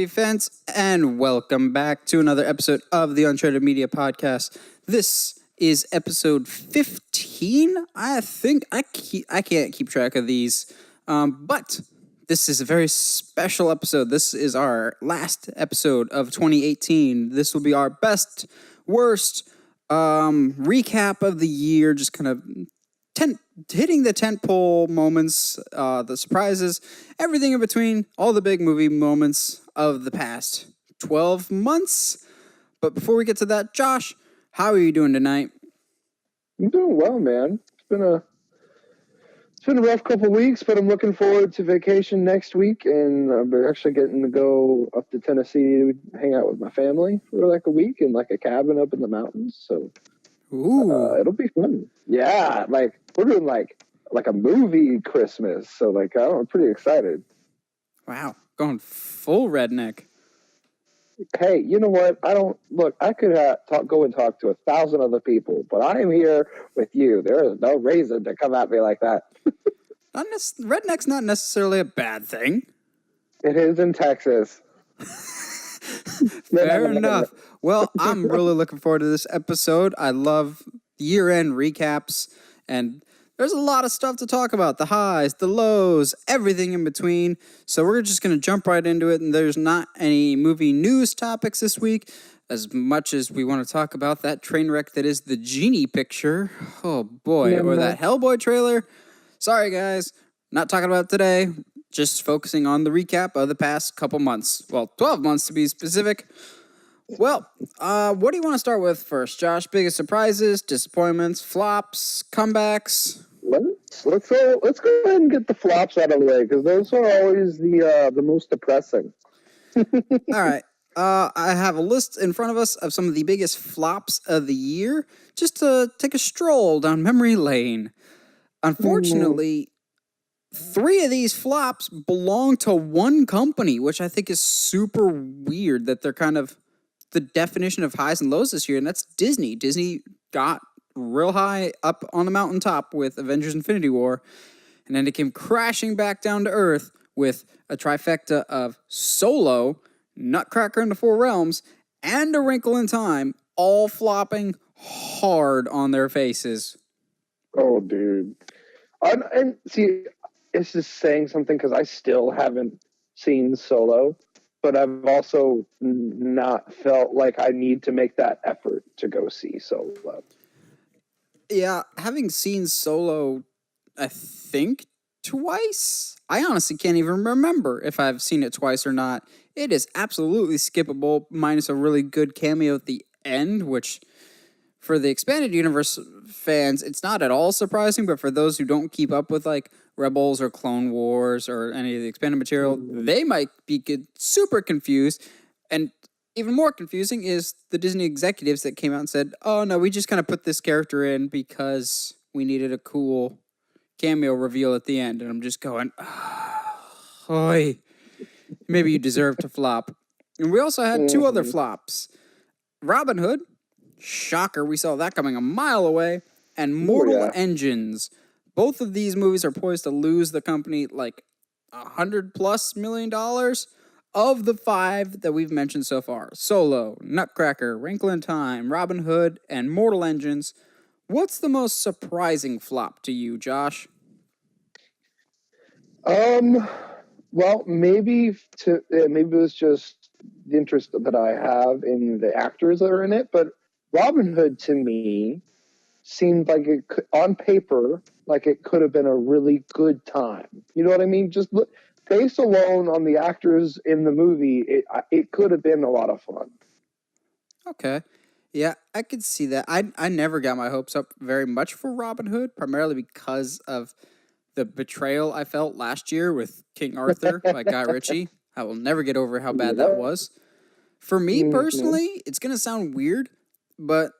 movie fans, and welcome back to another episode of the Uncharted Media Podcast. This is episode 15. I think I can't keep track of these, but this is a very special episode. This is our last episode of 2018. This will be our best, worst recap of the year. Just kind of hitting the tentpole moments, the surprises, everything in between, all the big movie moments of the past 12 months. But before we get to that, Josh, how are you doing tonight? I'm doing well, man. It's been a rough couple of weeks, but I'm looking forward to vacation next week, and I'm actually getting to go up to Tennessee to hang out with my family for like a week in like a cabin up in the mountains. So it'll be fun. Yeah, like we're doing like a movie Christmas. So like I'm pretty excited. Wow, going full redneck. Hey, you know what? I could go and talk to 1,000 other people, but I am here with you. There is no reason to come at me like that. Redneck's not necessarily a bad thing. It is in Texas. Fair enough. Well, I'm really looking forward to this episode. I love year-end recaps, and there's a lot of stuff to talk about. The highs, the lows, everything in between. So we're just going to jump right into it, and there's not any movie news topics this week, as much as we want to talk about that train wreck that is the Genie picture. Oh, boy. Or that Hellboy trailer. Sorry, guys. Not talking about it today. Just focusing on the recap of the past couple months. Well, 12 months to be specific. Well, what do you want to start with first, Josh? Biggest surprises, disappointments, flops, comebacks? Let's go ahead and get the flops out of the way, because those are always the most depressing. All right. I have a list in front of us of some of the biggest flops of the year, just to take a stroll down memory lane. Unfortunately, 3 of these flops belong to one company, which I think is super weird that they're kind of the definition of highs and lows this year, and that's Disney. Disney got real high up on the mountaintop with Avengers Infinity War, and then it came crashing back down to earth with a trifecta of Solo, Nutcracker in the Four Realms, and A Wrinkle in Time, all flopping hard on their faces. Oh, dude. And see, it's just saying something because I still haven't seen Solo, but I've also not felt like I need to make that effort to go see Solo. Yeah, having seen Solo, I think, twice. I honestly can't even remember if I've seen it twice or not. It is absolutely skippable, minus a really good cameo at the end, which, for the Expanded Universe fans, it's not at all surprising, but for those who don't keep up with, like, Rebels or Clone Wars or any of the expanded material, they might be super confused. And even more confusing is the Disney executives that came out and said, oh, no, we just kind of put this character in because we needed a cool cameo reveal at the end. And I'm just going, oi, maybe you deserve to flop. And we also had 2 other flops. Robin Hood, shocker, we saw that coming a mile away, and Mortal Engines. Both of these movies are poised to lose the company like $100+ million. Of the 5 that we've mentioned so far, Solo, Nutcracker, Wrinkle in Time, Robin Hood, and Mortal Engines, what's the most surprising flop to you, Josh? Well, maybe it was just the interest that I have in the actors that are in it, but Robin Hood to me seemed like on paper, like it could have been a really good time. You know what I mean? Just based alone on the actors in the movie, it could have been a lot of fun. Okay. Yeah, I could see that. I never got my hopes up very much for Robin Hood, primarily because of the betrayal I felt last year with King Arthur by Guy Ritchie. I will never get over how bad that was. For me personally, it's going to sound weird, but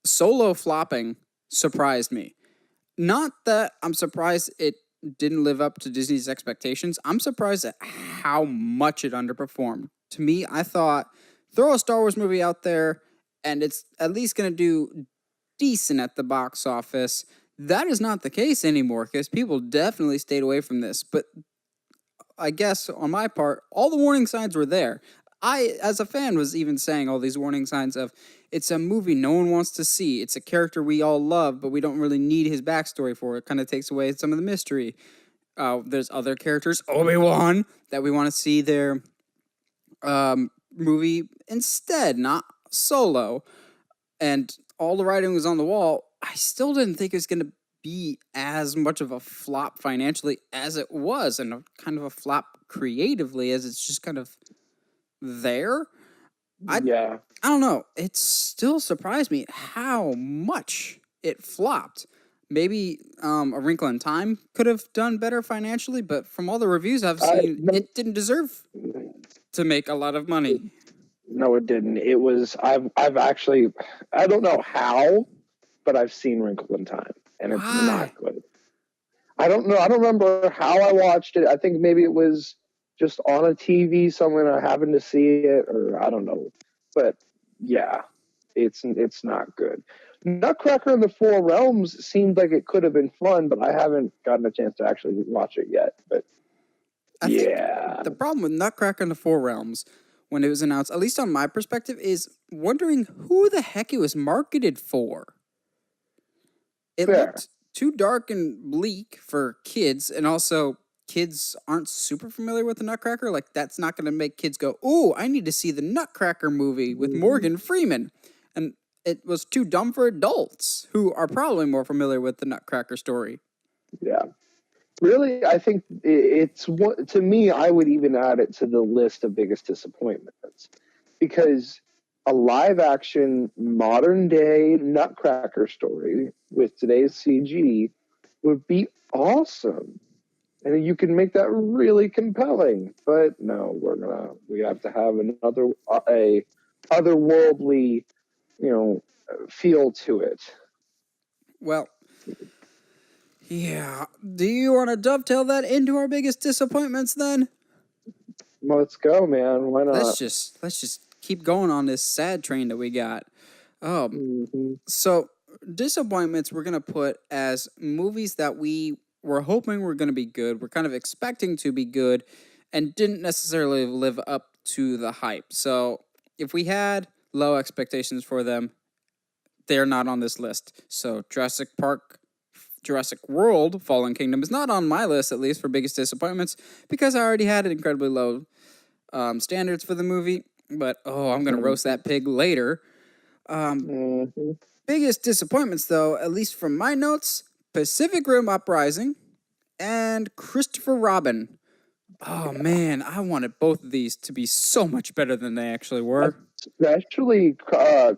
Solo flopping surprised me. Not that I'm surprised it didn't live up to Disney's expectations. I'm surprised at how much it underperformed. To me, I thought, throw a Star Wars movie out there, and it's at least going to do decent at the box office. That is not the case anymore, because people definitely stayed away from this. But I guess, on my part, all the warning signs were there. I, as a fan, was even saying all these warning signs of it's a movie no one wants to see. It's a character we all love, but we don't really need his backstory for. It kind of takes away some of the mystery. There's other characters, Obi-Wan, that we want to see their movie instead, not Solo. And all the writing was on the wall. I still didn't think it was going to be as much of a flop financially as it was, and a kind of a flop creatively as it's just kind of there. I Yeah. I don't know. It still surprised me how much it flopped. Maybe A Wrinkle in Time could have done better financially, but from all the reviews I've I seen, no, it didn't deserve to make a lot of money. no, it didn't. It was I've actually I don't know how, but I've seen Wrinkle in Time, and it's Why? not good. I don't know. I don't remember how I watched it. I think maybe it was just on a TV somewhere and I happened to see it, or I don't know. But yeah, it's not good. Nutcracker in the Four Realms seemed like it could have been fun, but I haven't gotten a chance to actually watch it yet. But I think yeah, the problem with Nutcracker in the Four Realms when it was announced, at least on my perspective, is wondering who the heck it was marketed for. It fair. looked too dark and bleak for kids, and also kids aren't super familiar with the Nutcracker. Like that's not going to make kids go, "Oh, I need to see the Nutcracker movie with Mhm. Morgan Freeman." And it was too dumb for adults who are probably more familiar with the Nutcracker story. Yeah. Really, I think it's what to me. I would even add it to the list of biggest disappointments because a live action modern day Nutcracker story with today's CG would be awesome, and you can make that really compelling. But no, we have to have another a otherworldly, you know, feel to it. Well, yeah. Do you want to dovetail that into our biggest disappointments then? Let's go, man. Why Let's not? just keep going on this sad train that we got. Um, Hmm. so disappointments we're gonna put as movies that we were hoping were gonna be good, we're kind of expecting to be good, and didn't necessarily live up to the hype. So if we had low expectations for them, they're not on this list. So Jurassic World, Fallen Kingdom is not on my list, at least for biggest disappointments, because I already had incredibly low standards for the movie. But I'm gonna roast that pig later. Hmm. Biggest disappointments, though, at least from my notes, Pacific Rim Uprising and Christopher Robin. Oh man, I wanted both of these to be so much better than they actually were. Especially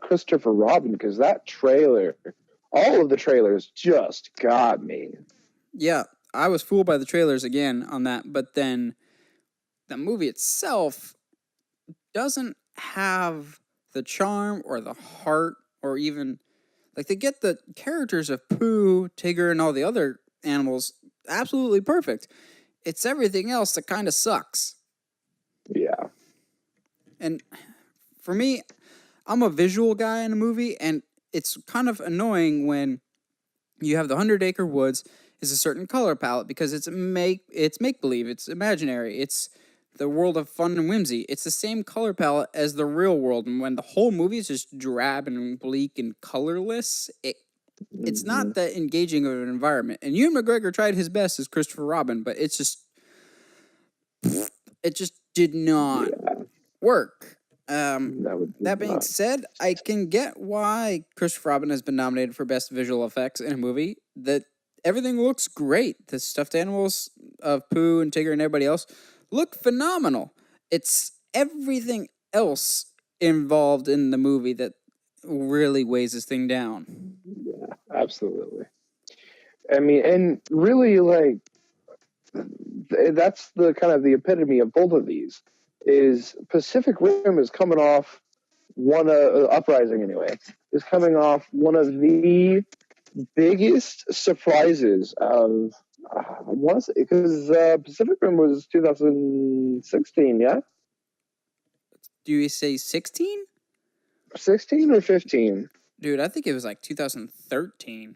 Christopher Robin, because that trailer, all of the trailers just got me. Yeah, I was fooled by the trailers again on that, but then the movie itself doesn't have the charm or the heart or even like they get the characters of Pooh, Tigger, and all the other animals absolutely perfect. It's everything else that kind of sucks. Yeah. And for me, I'm a visual guy in a movie, and it's kind of annoying when you have the 100 Acre Woods is a certain color palette because it's make believe, it's imaginary, it's the world of fun and whimsy. It's the same color palette as the real world, and when the whole movie is just drab and bleak and colorless, it's Hmm. not that engaging of an environment. And Ewan McGregor tried his best as Christopher Robin, but it just did not Yeah, work. that would be That being not. said, I can get why Christopher Robin has been nominated for Best Visual Effects in a movie. That everything looks great. The stuffed animals of Pooh and Tigger and everybody else look phenomenal. It's everything else involved in the movie that really weighs this thing down. Yeah, absolutely. I mean, and really, like, that's the kind of the epitome of both of these. Is Pacific Rim is coming off one Uprising anyway is coming off one of the biggest surprises of I want to say because Pacific Rim was 2016, yeah, Do you say 16? 16 or 15. Dude, I think it was like 2013.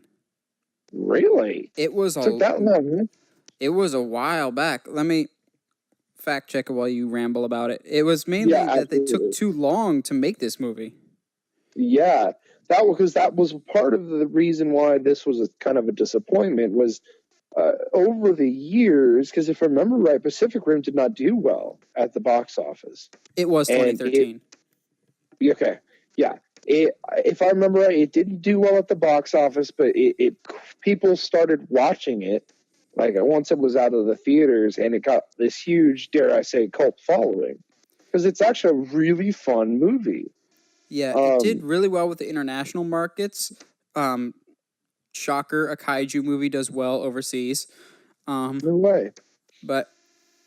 Really It was took a that long? it was a while back. Let me fact check it while you ramble about it. It was Yeah, mainly that they took absolutely. too long to make this movie. Yeah, that was part of the reason why this was a kind of a disappointment was over the years. Because if I remember right, Pacific Rim did not do well at the box office, It was and it 2013. okay, yeah. It, if I remember right, it didn't do well at the box office, but it people started watching it like once it was out of the theaters, and it got this huge, dare I say, cult following because it's actually a really fun movie. Yeah, it did Um, really well with the international markets. Um, Shocker, a kaiju movie does well overseas. no way. But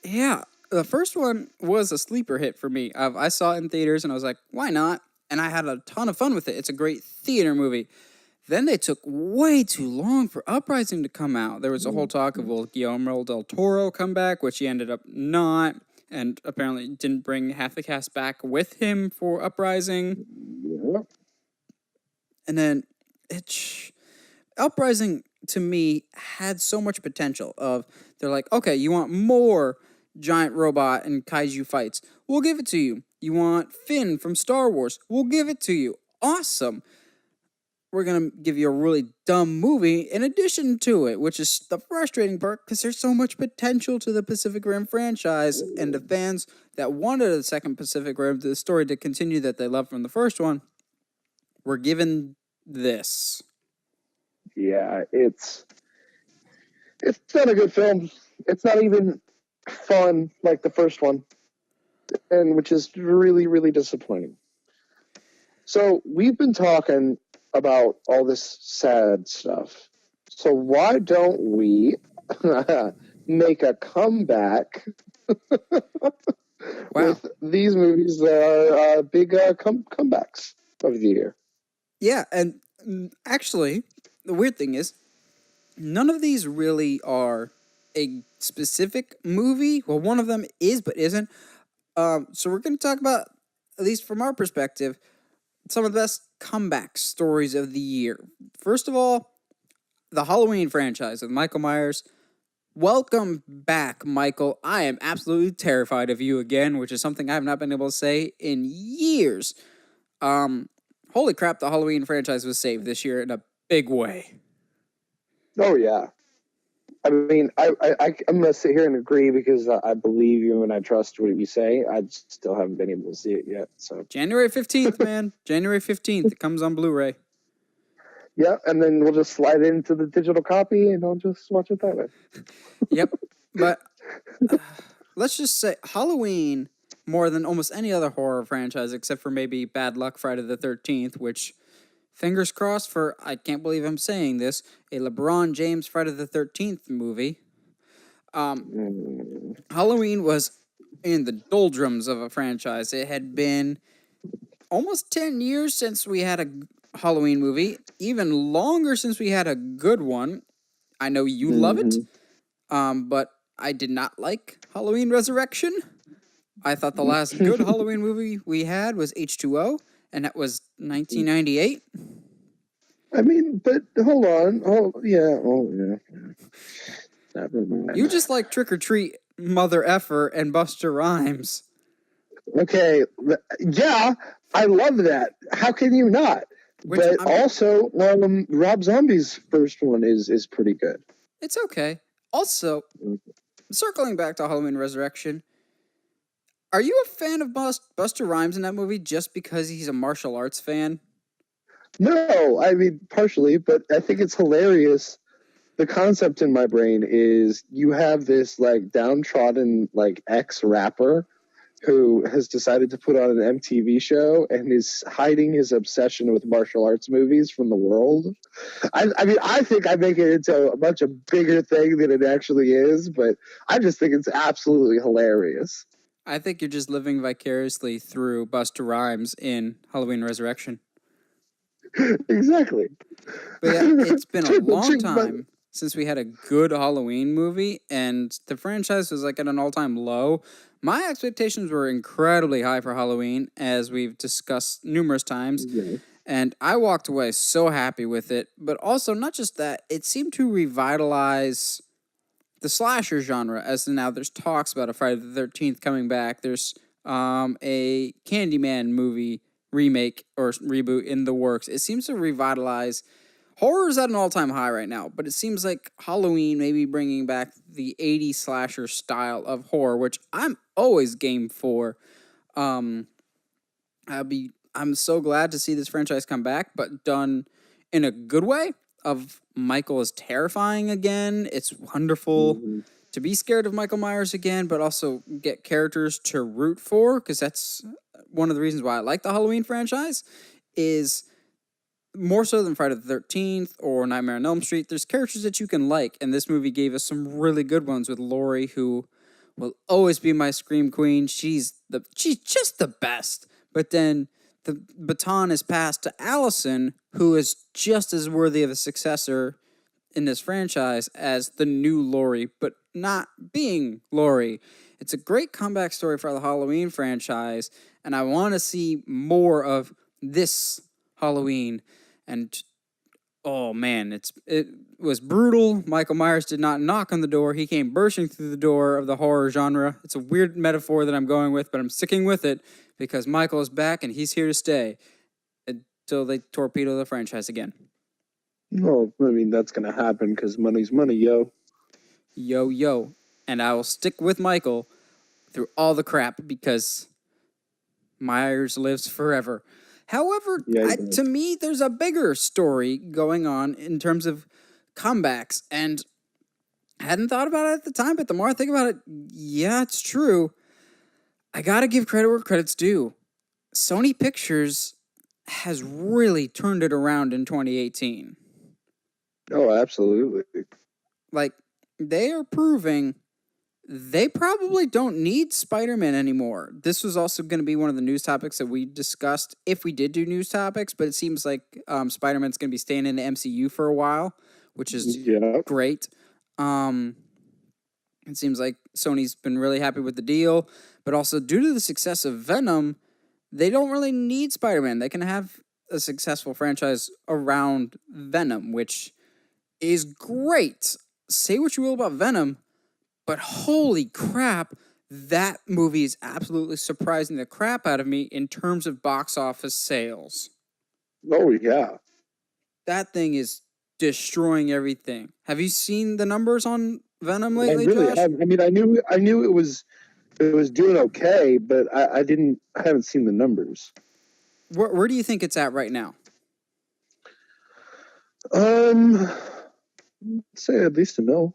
yeah, the first one was a sleeper hit for me. I saw it in theaters and I was like, why not? And I had a ton of fun with it. It's a great theater movie. Then they took way too long for Uprising to come out. There was a whole talk of, will Guillermo del Toro come back, which he ended up not, and apparently didn't bring half the cast back with him for Uprising. Yeah. And then it, Uprising to me had so much potential. Of they're like, okay, you want more giant robot and kaiju fights? We'll give it to you. You want Finn from Star Wars? We'll give it to you. Awesome. We're gonna give you a really dumb movie in addition to it, which is the frustrating part because there's so much potential to the Pacific Rim franchise, and the fans that wanted a second Pacific Rim, the story to continue that they loved from the first one, were given this. Yeah, it's not a good film. It's not even fun like the first one, and which is really really disappointing. So we've been talking about all this sad stuff. So why don't we make a comeback Wow. with these movies that are big comebacks of the year? Yeah, and actually, the weird thing is, none of these really are a specific movie. Well, one of them is, but isn't. So we're going to talk about, at least from our perspective, some of the best comeback stories of the year. First of all, the Halloween franchise with Michael Myers. Welcome back, Michael. I am absolutely terrified of you again, which is something I have not been able to say in years. Holy crap, the Halloween franchise was saved this year in a big way. Oh yeah. I mean, I'm going to sit here and agree because I believe you and I trust what you say. I still haven't been able to see it yet. So January 15th, man. January 15th. It comes on Blu ray. yeah, and then we'll just slide into the digital copy and I'll just watch it that way. Yep. But let's just say Halloween, more than almost any other horror franchise, except for maybe Bad Luck Friday the 13th, which, fingers crossed for, I can't believe I'm saying this, a LeBron James Friday the 13th movie. Halloween was in the doldrums of a franchise. It had been almost 10 years since we had a Halloween movie, even longer since we had a good one. I know you love it, but I did not like Halloween Resurrection. I thought the last good Halloween movie we had was H2O, and that was 1998. I mean, but hold on. Oh yeah. Never You mind. just like Trick or Treat, Mother Effer, and Buster Rhymes. Okay, yeah, I love that. How can you not? Which But I'm. also, Rob Zombie's first one is pretty good. It's okay. Also, circling back to Halloween Resurrection, are you a fan of Buster Rhymes in that movie just because he's a martial arts fan? No, I mean partially, but I think it's hilarious. The concept in my brain is you have this like downtrodden like ex rapper who has decided to put on an MTV show and is hiding his obsession with martial arts movies from the world. I mean, I think I make it into a much a bigger thing than it actually is, but I just think it's absolutely hilarious. I think you're just living vicariously through Buster Rhymes in Halloween Resurrection. Exactly. But yeah, it's been a Triple long chick, but time since we had a good Halloween movie, and the franchise was like at an all-time low. My expectations were incredibly high for Halloween, as we've discussed numerous times, yeah. and I walked away so happy with it. But also, not just that, it seemed to revitalize the slasher genre, as now there's talks about a Friday the 13th coming back. There's a Candyman movie remake or reboot in the works. It seems to revitalize. Horror is at an all time high right now, but it seems like Halloween may be bringing back the 80s slasher style of horror, which I'm always game for. Um, I'm so glad to see this franchise come back, but done in a good way. Of Michael is terrifying again. It's wonderful Mm-hmm. to be scared of Michael Myers again, but also get characters to root for, because that's one of the reasons why I like the Halloween franchise. Is more so than Friday the 13th or Nightmare on Elm Street, there's characters that you can like, and this movie gave us some really good ones with Laurie, who will always be my scream queen. She's just the best. But then the baton is passed to Allison, who is just as worthy of a successor in this franchise as the new Laurie, but not being Laurie. It's a great comeback story for the Halloween franchise, and I want to see more of this Halloween. And oh man, it was brutal. Michael Myers did not knock on the door. He came bursting through the door of the horror genre. It's a weird metaphor that I'm going with, but I'm sticking with it because Michael is back and he's here to stay until they torpedo the franchise again. Well, I mean, that's going to happen because money's money, yo. Yo, yo. And I will stick with Michael through all the crap because Myers lives forever. However, Yeah, to me, there's a bigger story going on in terms of comebacks. And I hadn't thought about it at the time, but the more I think about it, yeah, it's true. I gotta give credit where credit's due. Sony Pictures has really turned it around in 2018. Oh, absolutely. Like, they are proving they probably don't need Spider-Man anymore. This was also going to be one of the news topics that we discussed if we did do news topics, but it seems like Spider-Man's going to be staying in the MCU for a while, which is great. It seems like Sony's been really happy with the deal, but also due to the success of Venom, they don't really need Spider-Man. They can have a successful franchise around Venom, which is great. Say what you will about Venom, but holy crap, that movie is absolutely surprising the crap out of me in terms of box office sales. Oh, yeah. That thing is destroying everything. Have you seen the numbers on Venom lately, I really Josh? have. I mean, I knew it was doing okay, but I haven't seen the numbers. Where do you think it's at right now? Say at least a mil.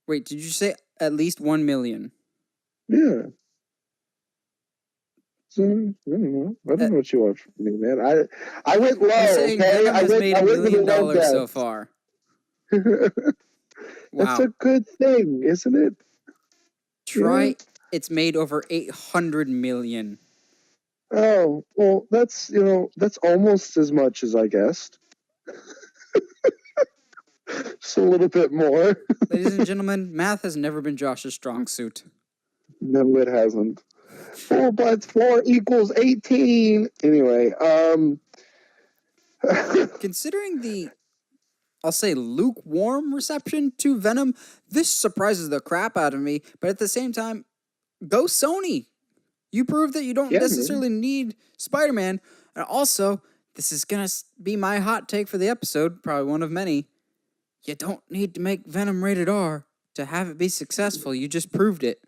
Wait, did you say at least 1 million? Yeah. So, I don't know. I don't know what you want from me, man. I went low. You're saying Okay, Venom has made $1 million so far. That's Wow. a good thing, isn't it? Try it's made over 800 million. Oh, well, that's almost as much as I guessed. Just a little bit more. Ladies and gentlemen, math has never been Josh's strong suit. No, it hasn't. 4 plus 4 equals 18. Anyway, Considering the, I'll say, lukewarm reception to Venom, this surprises the crap out of me. But at the same time, go Sony. You prove that you don't necessarily need Spider-Man. And also, this is going to be my hot take for the episode, probably one of many. You don't need to make Venom rated R to have it be successful. You just proved it.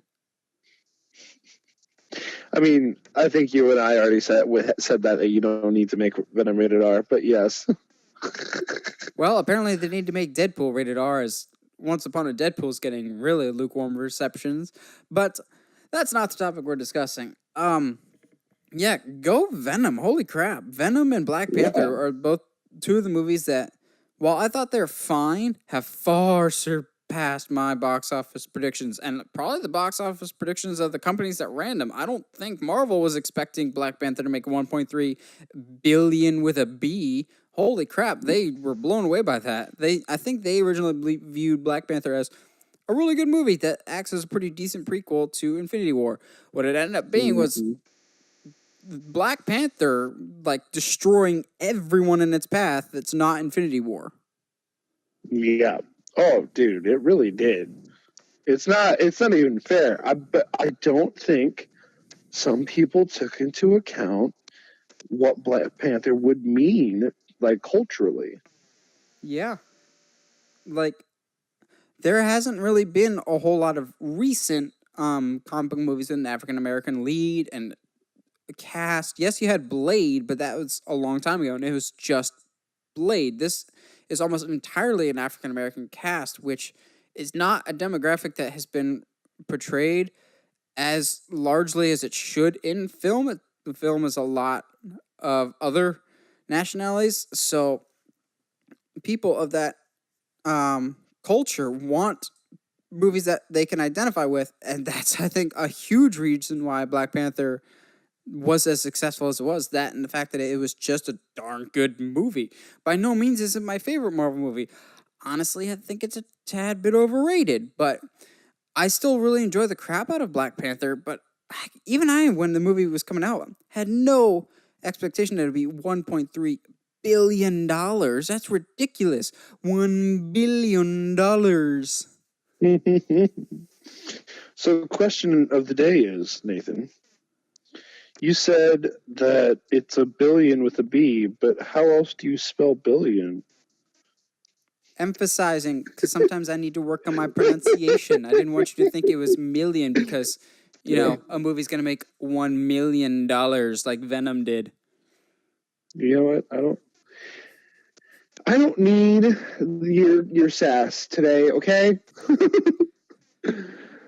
I mean, I think you and I already said that you don't need to make Venom rated R, but yes. Well, apparently they need to make Deadpool rated R, as Once Upon a Deadpool is getting really lukewarm receptions. But that's not the topic we're discussing. Yeah, go Venom. Holy crap. Venom and Black Panther are both two of the movies that, while I thought they're fine, have far surpassed my box office predictions, and probably the box office predictions of the companies that ran them. I don't think Marvel was expecting Black Panther to make 1.3 billion with a B. Holy crap, they were blown away by that. I think they originally viewed Black Panther as a really good movie that acts as a pretty decent prequel to Infinity War. What it ended up being was Black Panther, like, destroying everyone in its path that's not Infinity War. Yeah. Oh, dude, it really did. It's not even fair. But I don't think some people took into account what Black Panther would mean, like culturally. Yeah, like there hasn't really been a whole lot of recent comic book movies with an African American lead and cast. Yes, you had Blade, but that was a long time ago, and it was just Blade. This is almost entirely an African American cast, which is not a demographic that has been portrayed as largely as it should in film. The film is a lot of other nationalities, so people of that culture want movies that they can identify with, and that's I think a huge reason why Black Panther was as successful as it was. That and the fact that it was just a darn good movie. By no means is it my favorite Marvel movie. Honestly, I think it's a tad bit overrated, but I still really enjoy the crap out of Black Panther. But even I, when the movie was coming out, had no expectation that it would be $1.3 billion. That's ridiculous. $1 billion. So, question of the day is, Nathan, you said that it's a billion with a B, but how else do you spell billion? Emphasizing, because sometimes I need to work on my pronunciation. I didn't want you to think it was million because, a movie's going to make $1 million like Venom did. You know what? I don't need your sass today, okay?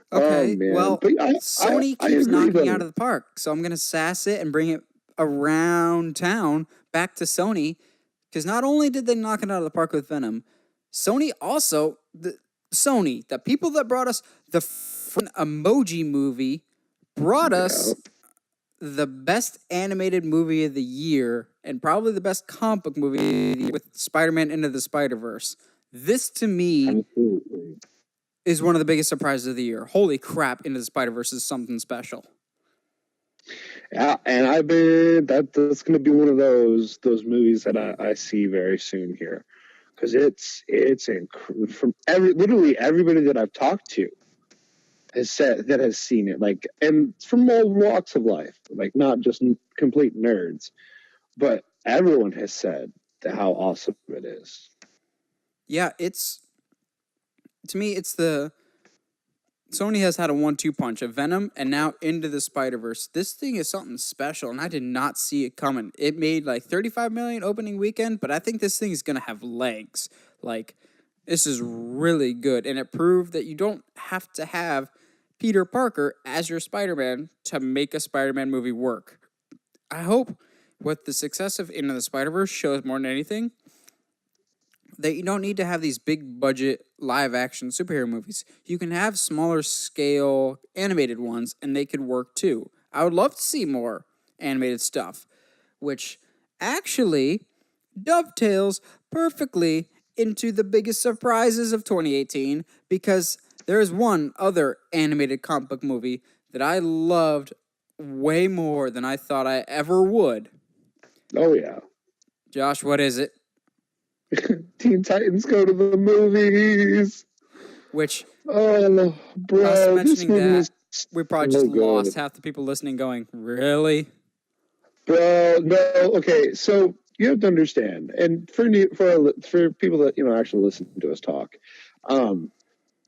Oh Okay, man, well, but Sony I keeps agree, knocking me out buddy. of the park, so I'm going to sass it and bring it around town back to Sony, because not only did they knock it out of the park with Venom, Sony also, the people that brought us the emoji movie, brought Yeah, us the best animated movie of the year and probably the best comic book movie of the year with Spider-Man Into the Spider-Verse. This to me absolutely. is one of the biggest surprises of the year. Holy crap, Into the Spider-Verse is something special. Yeah, and I've been that's going to be one of those movies that I see very soon here, because from literally everybody that I've talked to has said that has seen it, like, and from all walks of life, like not just complete nerds, but everyone has said how awesome it is. Yeah, to me it's the Sony has had a 1-2 punch of Venom and now Into the Spider-Verse. This thing is something special and I did not see it coming. It made like 35 million opening weekend, but I think this thing is going to have legs. Like this is really good and it proved that you don't have to have Peter Parker as your Spider-Man to make a Spider-Man movie work. I hope what the success of Into the Spider-Verse shows more than anything that you don't need to have these big budget live action superhero movies. You can have smaller scale animated ones and they could work too. I would love to see more animated stuff, which actually dovetails perfectly into the biggest surprises of 2018 because there is one other animated comic book movie that I loved way more than I thought I ever would. Oh yeah, Josh, what is it? Teen Titans Go to the Movies. Which Oh, us bro, this mentioning movie that, is we probably just so lost good. half the people listening going, really? Bro, no, okay. So you have to understand, and for people that actually listen to us talk, um,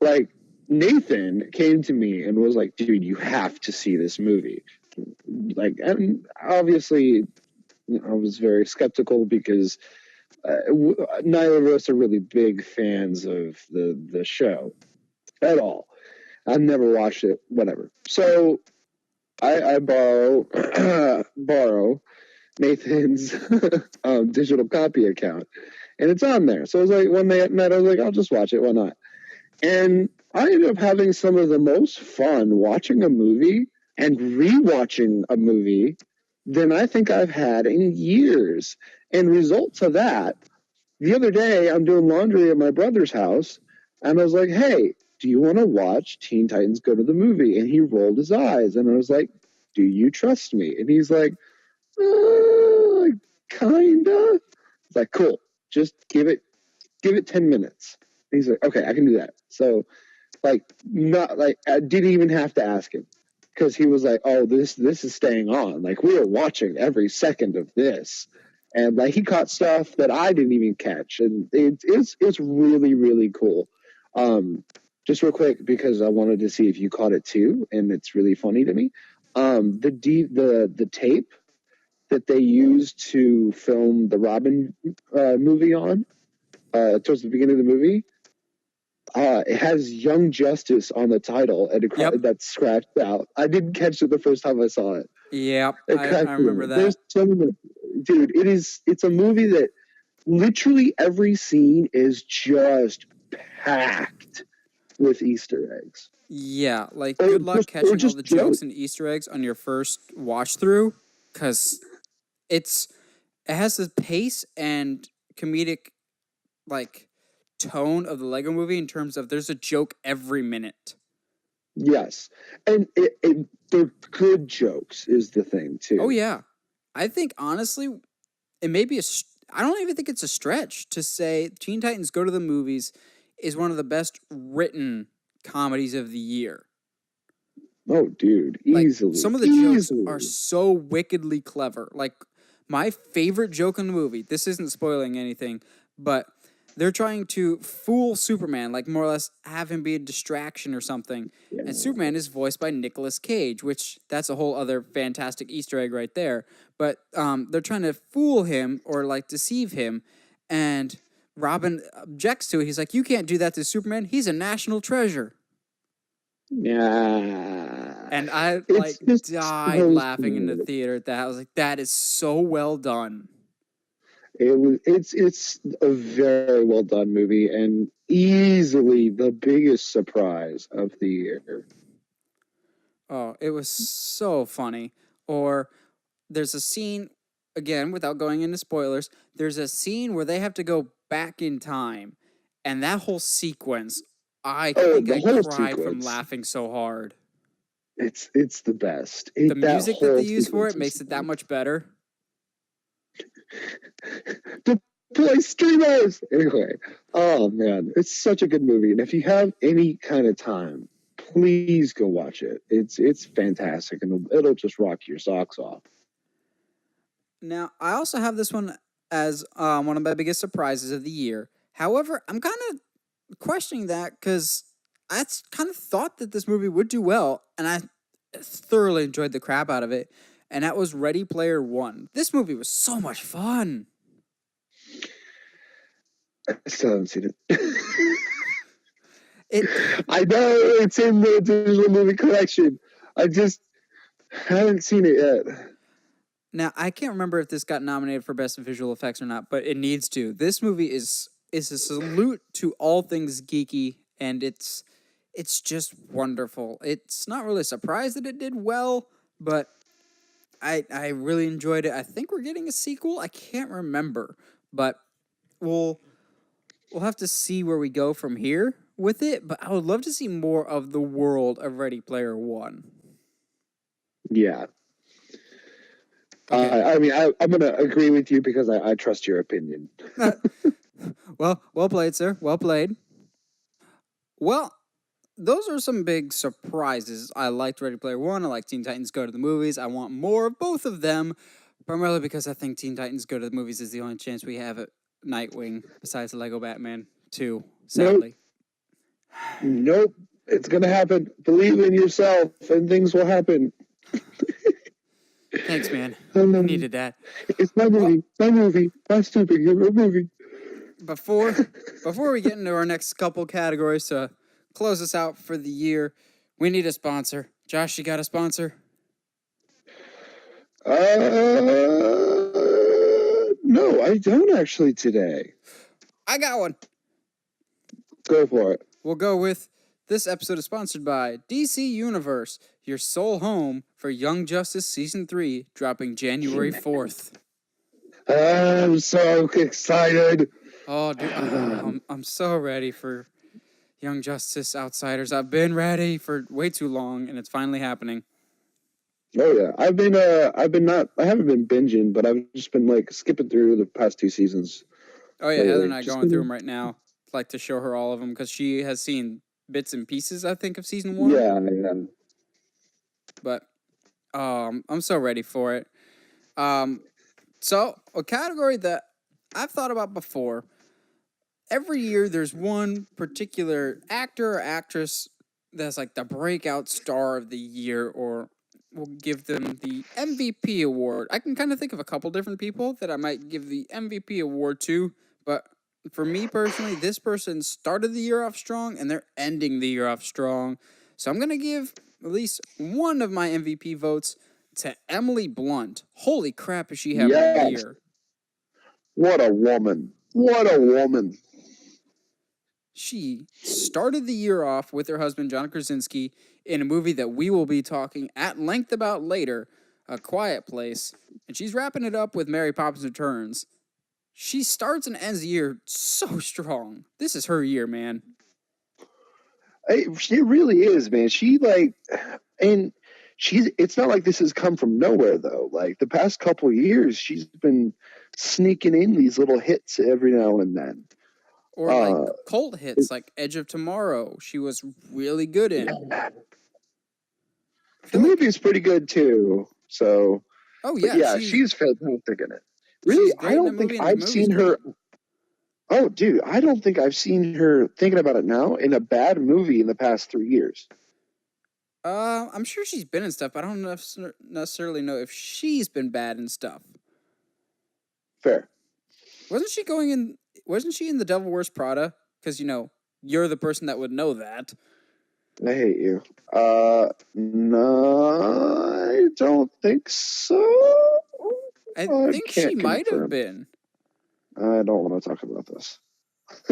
like Nathan came to me and was like, "Dude, you have to see this movie." Like, and obviously, I was very skeptical because neither of us are really big fans of the show at all. I've never watched it, whatever. So I borrow Nathan's digital copy account, and it's on there. So I was like, one night I was like, I'll just watch it. Why not? And I ended up having some of the most fun watching a movie and rewatching a movie than I think I've had in years. And results of that, the other day I'm doing laundry at my brother's house, and I was like, "Hey, do you want to watch Teen Titans Go to the Movie?" And he rolled his eyes, and I was like, "Do you trust me?" And he's like, kinda. It's like, cool. Just give it 10 minutes. He's like, okay, I can do that. So like, not like I didn't even have to ask him because he was like, oh, this is staying on. Like we are watching every second of this, and like he caught stuff that I didn't even catch, and it's really really cool. Just real quick because I wanted to see if you caught it too, and it's really funny to me. The tape that they used to film the Robin movie on towards the beginning of the movie. It has Young Justice on the title, and Yep. that's scratched out. I didn't catch it the first time I saw it. Yep. It I cracked me remember up. There's that. some, dude. It's a movie that literally every scene is just packed with Easter eggs, Yeah, like good luck or catching all just the jokes. jokes and Easter eggs on your first watch through, because it's it has the pace and comedic like tone of the Lego Movie in terms of there's a joke every minute. Yes, and they're good jokes is the thing Oh too. yeah, I think honestly it may be I don't even think it's a stretch to say Teen Titans Go to the Movies is one of the best written comedies of the year. Oh, dude, Like easily, some of the jokes are easily. so wickedly clever. Like my favorite joke in the movie. This isn't spoiling anything, but they're trying to fool Superman, like more or less have him be a distraction or something. Yeah, And Superman is voiced by Nicolas Cage, which that's a whole other fantastic Easter egg right there. But they're trying to fool him or like deceive him, and Robin objects to it. He's like, "You can't do that to Superman. He's a national treasure." yeah. And I like It's just died so laughing in the smooth. theater at that. I was like, that is so well done. It's a very well done movie and easily the biggest surprise of the year. Oh, it was so funny. Or there's a scene, again, without going into spoilers, there's a scene where they have to go back in time. And that whole sequence, I Oh, think the I whole cried from sequence. laughing so hard. It's the best. The That music that they whole use for sequence it is makes it that much better. deploy streamers. Anyway, oh man, it's such a good movie. And if you have any kind of time, please go watch it. It's fantastic and it'll just rock your socks off. Now, I also have this one as one of my biggest surprises of the year. However, I'm kind of questioning that because I kind of thought that this movie would do well, and I thoroughly enjoyed the crap out of it. And that was Ready Player One. This movie was so much fun. I still haven't seen it. It I know it's in the digital movie collection. I just haven't seen it yet. Now I can't remember if this got nominated for best visual effects or not, but it needs to. This movie is a salute to all things geeky, and it's just wonderful. It's not really a surprise that it did well, but I really enjoyed it. I think we're getting a sequel. I can't remember, but we'll we'll have to see where we go from here with it. But I would love to see more of the world of Ready Player One. Yeah. Okay. I mean, I'm going to agree with you because I trust your opinion. Well played, sir. Well played. Well, those are some big surprises. I liked Ready Player One. I like Teen Titans Go to the Movies. I want more of both of them, primarily because I think Teen Titans Go to the Movies is the only chance we have at Nightwing besides Lego Batman 2, Nope. sadly. Nope. It's going to happen. Believe in yourself and things will happen. Thanks, man. Um, Needed that. it's my Well, movie. My movie. My superhero movie. before before we get into our next couple categories to close us out for the year, we need a sponsor. Josh, you got a sponsor? No, I don't actually today. I got one. Go for it. We'll go with this episode is sponsored by DC Universe, your sole home for Young Justice Season 3, dropping January 4th. I'm so excited. Oh, dude, I'm so ready for Young Justice Outsiders. I've been ready for way too long, and it's finally happening. Oh yeah, I haven't been binging, but I've just been like skipping through the past two seasons. Oh, yeah, Heather Lately. and I are Just going through been, them right now. like to show her all of them because she has seen bits and pieces, I think, of season 1. Yeah. But I'm so ready for it. So a category that I've thought about before. Every year, there's one particular actor or actress that's like the breakout star of the year, or we'll give them the MVP award. I can kind of think of a couple different people that I might give the MVP award to, but for me personally, this person started the year off strong and they're ending the year off strong. So I'm going to give at least one of my MVP votes to Emily Blunt. Holy crap, is she having a Yes. year? What a woman. What a woman. She started the year off with her husband, John Krasinski, in a movie that we will be talking at length about later, A Quiet Place. And she's wrapping it up with Mary Poppins Returns. She starts and ends the year so strong. This is her year, man. She really is, man. And it's not like this has come from nowhere, though. Like the past couple of years, she's been sneaking in these little hits every now and then. Or like cult hits like Edge of Tomorrow. She was really good in. The movie is pretty good too. So, oh yeah, yeah, she's fantastic in it. Really, I don't think I've seen her. Oh, dude, I don't think I've seen her, thinking about it now, in a bad movie in the past 3 years. I'm sure she's been in stuff, but I don't necessarily know if she's been bad in stuff. Fair. Wasn't she in The Devil Wears Prada? Because, you're the person that would know that. I hate you. No, I don't think so. I think she might have been. I don't want to talk about this.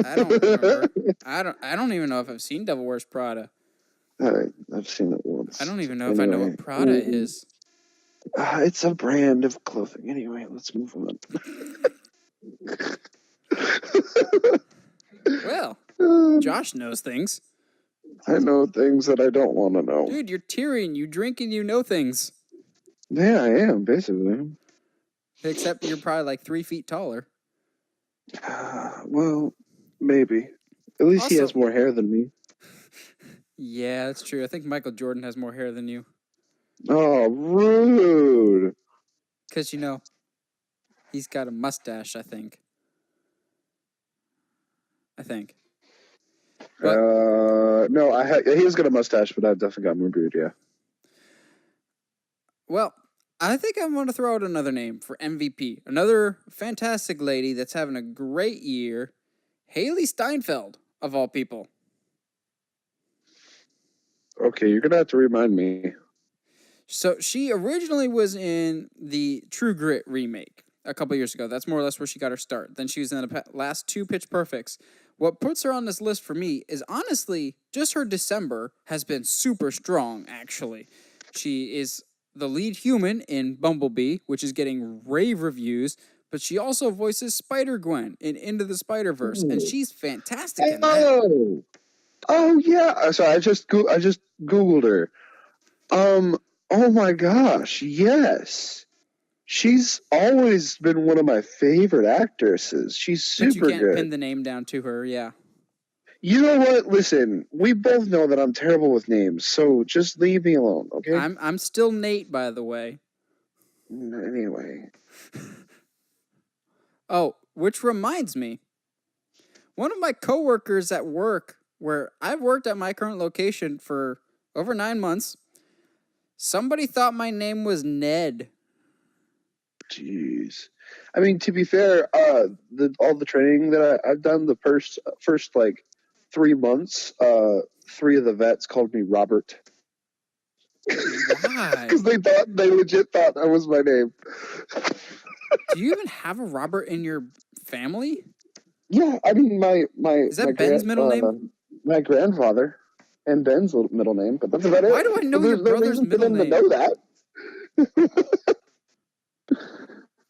I don't remember. I don't even know if I've seen Devil Wears Prada. I've seen it once. I don't even know if I know what Prada is. It's a brand of clothing. Anyway, let's move on. Well, Josh knows things. I know things that I don't want to know. Dude, you're tearing, you drink, and you know things. Yeah, I am, basically. Except you're probably like 3 feet taller. Well, maybe. At least also, he has more hair than me. Yeah, that's true. I think Michael Jordan has more hair than you. Oh, rude. Because, he's got a mustache, I think. But, no, he's got a mustache, but I've definitely got more beard, yeah. Well, I think I want to throw out another name for MVP. Another fantastic lady that's having a great year. Haley Steinfeld, of all people. Okay, you're going to have to remind me. So she originally was in the True Grit remake a couple years ago. That's more or less where she got her start. Then she was in the last 2 Pitch Perfects. What puts her on this list for me is honestly just her December has been super strong, actually. She is the lead human in Bumblebee, which is getting rave reviews, but she also voices Spider-Gwen in Into the Spider-Verse, and she's fantastic in that. Oh yeah. So I just Googled her. Oh my gosh, yes. She's always been one of my favorite actresses. She's super good. But you can't pin the name down to her, yeah. You know what? Listen, we both know that I'm terrible with names, so just leave me alone, okay? I'm still Nate, by the way. Anyway. Oh, which reminds me. One of my coworkers at work, where I've worked at my current location for over 9 months, somebody thought my name was Ned. Jeez. I mean, to be fair, all the training that I've done, the first like 3 months, 3 of the vets called me Robert. Why? Because they legit thought that was my name. Do you even have a Robert in your family? Yeah, I mean my is that Ben's middle name? My grandfather and Ben's middle name, but that's about it. Why do I know your brother's middle name? To know that.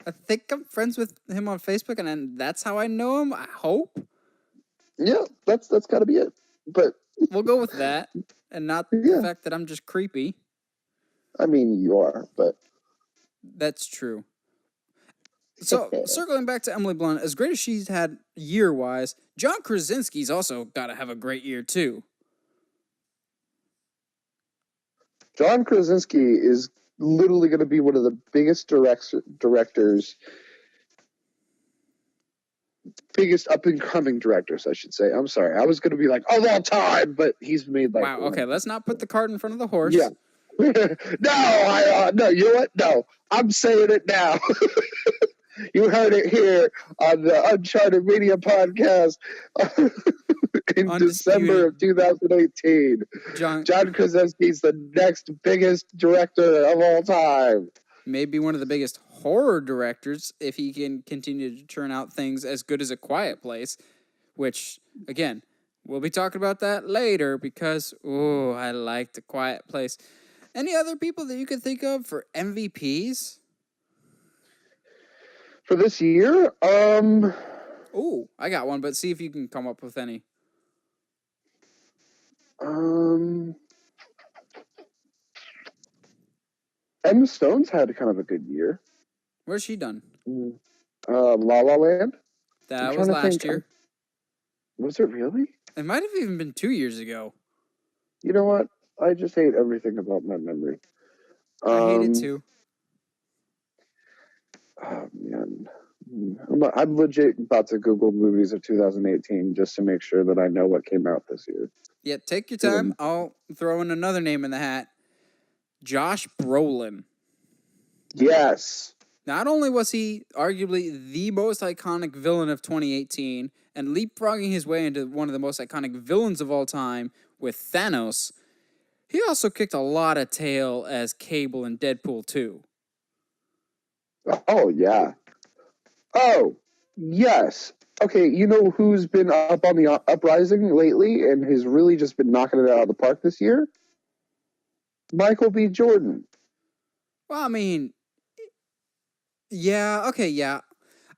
I think I'm friends with him on Facebook, and that's how I know him. I hope. Yeah, that's got to be it. But we'll go with that, and not the fact that I'm just creepy. I mean, you are, but that's true. So circling back to Emily Blunt, as great as she's had year-wise, John Krasinski's also got to have a great year too. John Krasinski is literally going to be one of the biggest directors, biggest up and coming directors, I should say. I'm sorry, I was going to be like of all time, but he's made like Wow. Okay, let's not put the cart in front of the horse. Yeah. No, you know what? No, I'm saying it now. You heard it here on the Uncharted Media Podcast in Undisputed. December of 2018. John Krasinski's the next biggest director of all time. Maybe one of the biggest horror directors if he can continue to churn out things as good as A Quiet Place, which, again, we'll be talking about that later because, I like The Quiet Place. Any other people that you could think of for MVPs? For this year? I got one, but see if you can come up with any. Emma Stone's had kind of a good year. Where's she done? La La Land. That was last year. Was it really? It might have even been 2 years ago. You know what? I just hate everything about my memory. I hate it too. Oh, man. I'm legit about to Google movies of 2018 just to make sure that I know what came out this year. Yeah, take your time. I'll throw in another name in the hat. Josh Brolin. Yes. Not only was he arguably the most iconic villain of 2018 and leapfrogging his way into one of the most iconic villains of all time with Thanos, he also kicked a lot of tail as Cable in Deadpool 2. Oh, yeah. Oh, yes. Okay, you know who's been up on the uprising lately and has really just been knocking it out of the park this year? Michael B. Jordan. Well, I mean, yeah, okay, yeah.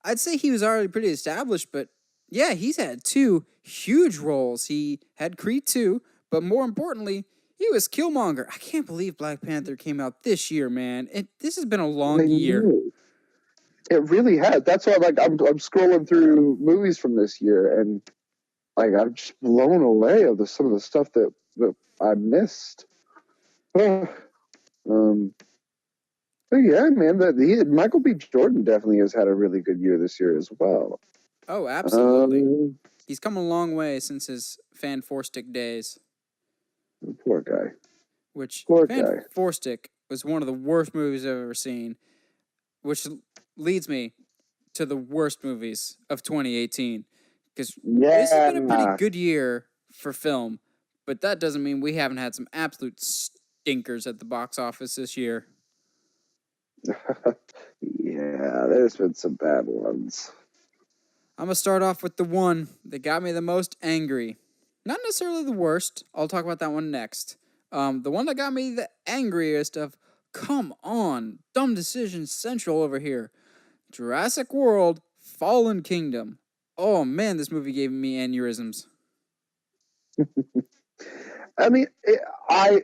I'd say he was already pretty established, but yeah, he's had 2 huge roles. He had Creed 2, but more importantly, he was Killmonger. I can't believe Black Panther came out this year, man. This has been a long year. It really has. That's why, I'm scrolling through movies from this year, and I'm just blown away of some of the stuff that I missed. But yeah, man, Michael B. Jordan definitely has had a really good year this year as well. Oh, absolutely. He's come a long way since his Fan Four Stick days. Poor guy. Fan Four Stick was one of the worst movies I've ever seen, which leads me to the worst movies of 2018. Because this has been a pretty good year for film, but that doesn't mean we haven't had some absolute stinkers at the box office this year. Yeah, there's been some bad ones. I'm going to start off with the one that got me the most angry. Not necessarily the worst. I'll talk about that one next. The one that got me the angriest of, come on, dumb decision central over here. Jurassic World, Fallen Kingdom. Oh man, this movie gave me aneurysms. I mean, I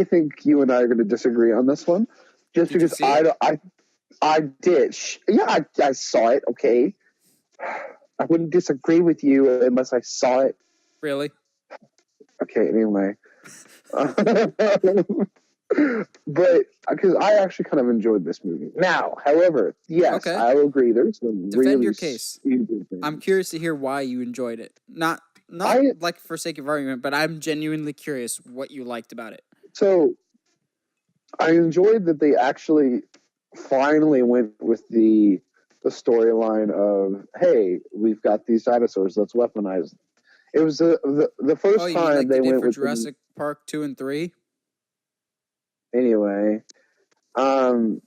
think you and I are going to disagree on this one, just because I did. Yeah, I saw it. Okay, I wouldn't disagree with you unless I saw it. Really? Okay. Anyway, but because I actually kind of enjoyed this movie. Now, however, yes, I will agree. There's some defend your case. I'm curious to hear why you enjoyed it. Not like for sake of argument, but I'm genuinely curious what you liked about it. So, I enjoyed that they actually finally went with the storyline of, hey, we've got these dinosaurs, let's weaponize them. It was the first time they went with Jurassic Park 2 and 3. Anyway, no,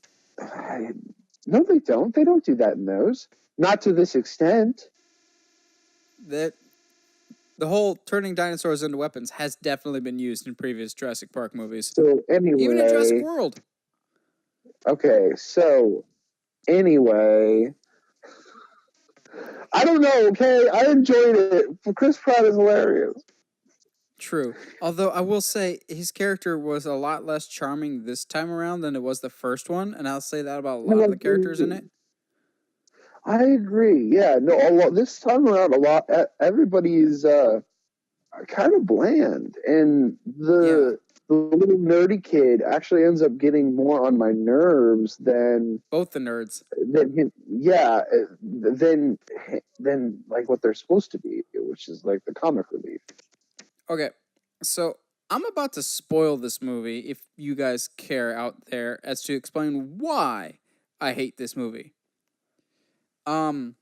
they don't. They don't do that in those. Not to this extent. The whole turning dinosaurs into weapons has definitely been used in previous Jurassic Park movies. So anyway, even in Jurassic World. Okay, so anyway, I don't know. Okay, I enjoyed it. Chris Pratt is hilarious. True. Although I will say his character was a lot less charming this time around than it was the first one, and I'll say that about a lot of the characters in it. I agree. Yeah, no, a lot, this time around, a lot. Everybody's kind of bland, and Yeah, the little nerdy kid actually ends up getting more on my nerves both the nerds. than him. Yeah, than like what they're supposed to be, which is like the comic relief. Okay, so I'm about to spoil this movie if you guys care out there as to explain why I hate this movie. Um,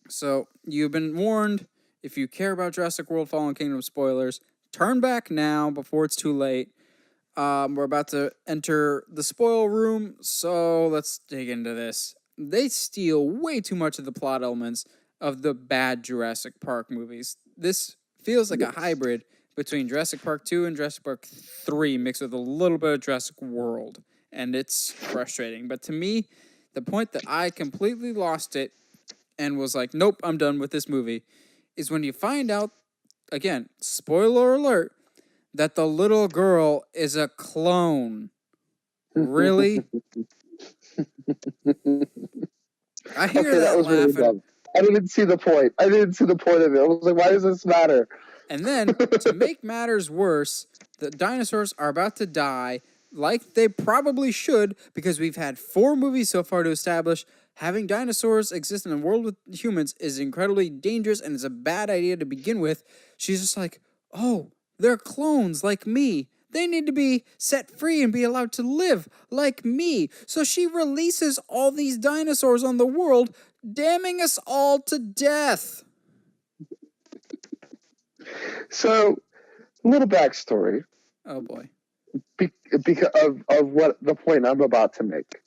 so you've been warned. If you care about Jurassic World Fallen Kingdom spoilers, turn back now before it's too late. We're about to enter the spoil room, so let's dig into this. They steal way too much of the plot elements of the bad Jurassic Park movies. This feels like a Yes. hybrid between Jurassic Park 2 and Jurassic Park 3 mixed with a little bit of Jurassic World, and it's frustrating. But to me, the point that I completely lost it and was like, nope, I'm done with this movie, is when you find out, again, spoiler alert, that the little girl is a clone. Really? I hear Okay, that that was really laughing. dumb. I didn't see the point. I didn't see the point of it. I was like, why does this matter? And then, to make matters worse, the dinosaurs are about to die like they probably should because we've had 4 movies so far to establish having dinosaurs exist in a world with humans is incredibly dangerous and is a bad idea to begin with. She's just like, oh, they're clones like me. They need to be set free and be allowed to live like me. So she releases all these dinosaurs on the world, damning us all to death. So, a little backstory Oh boy. because of what the point I'm about to make.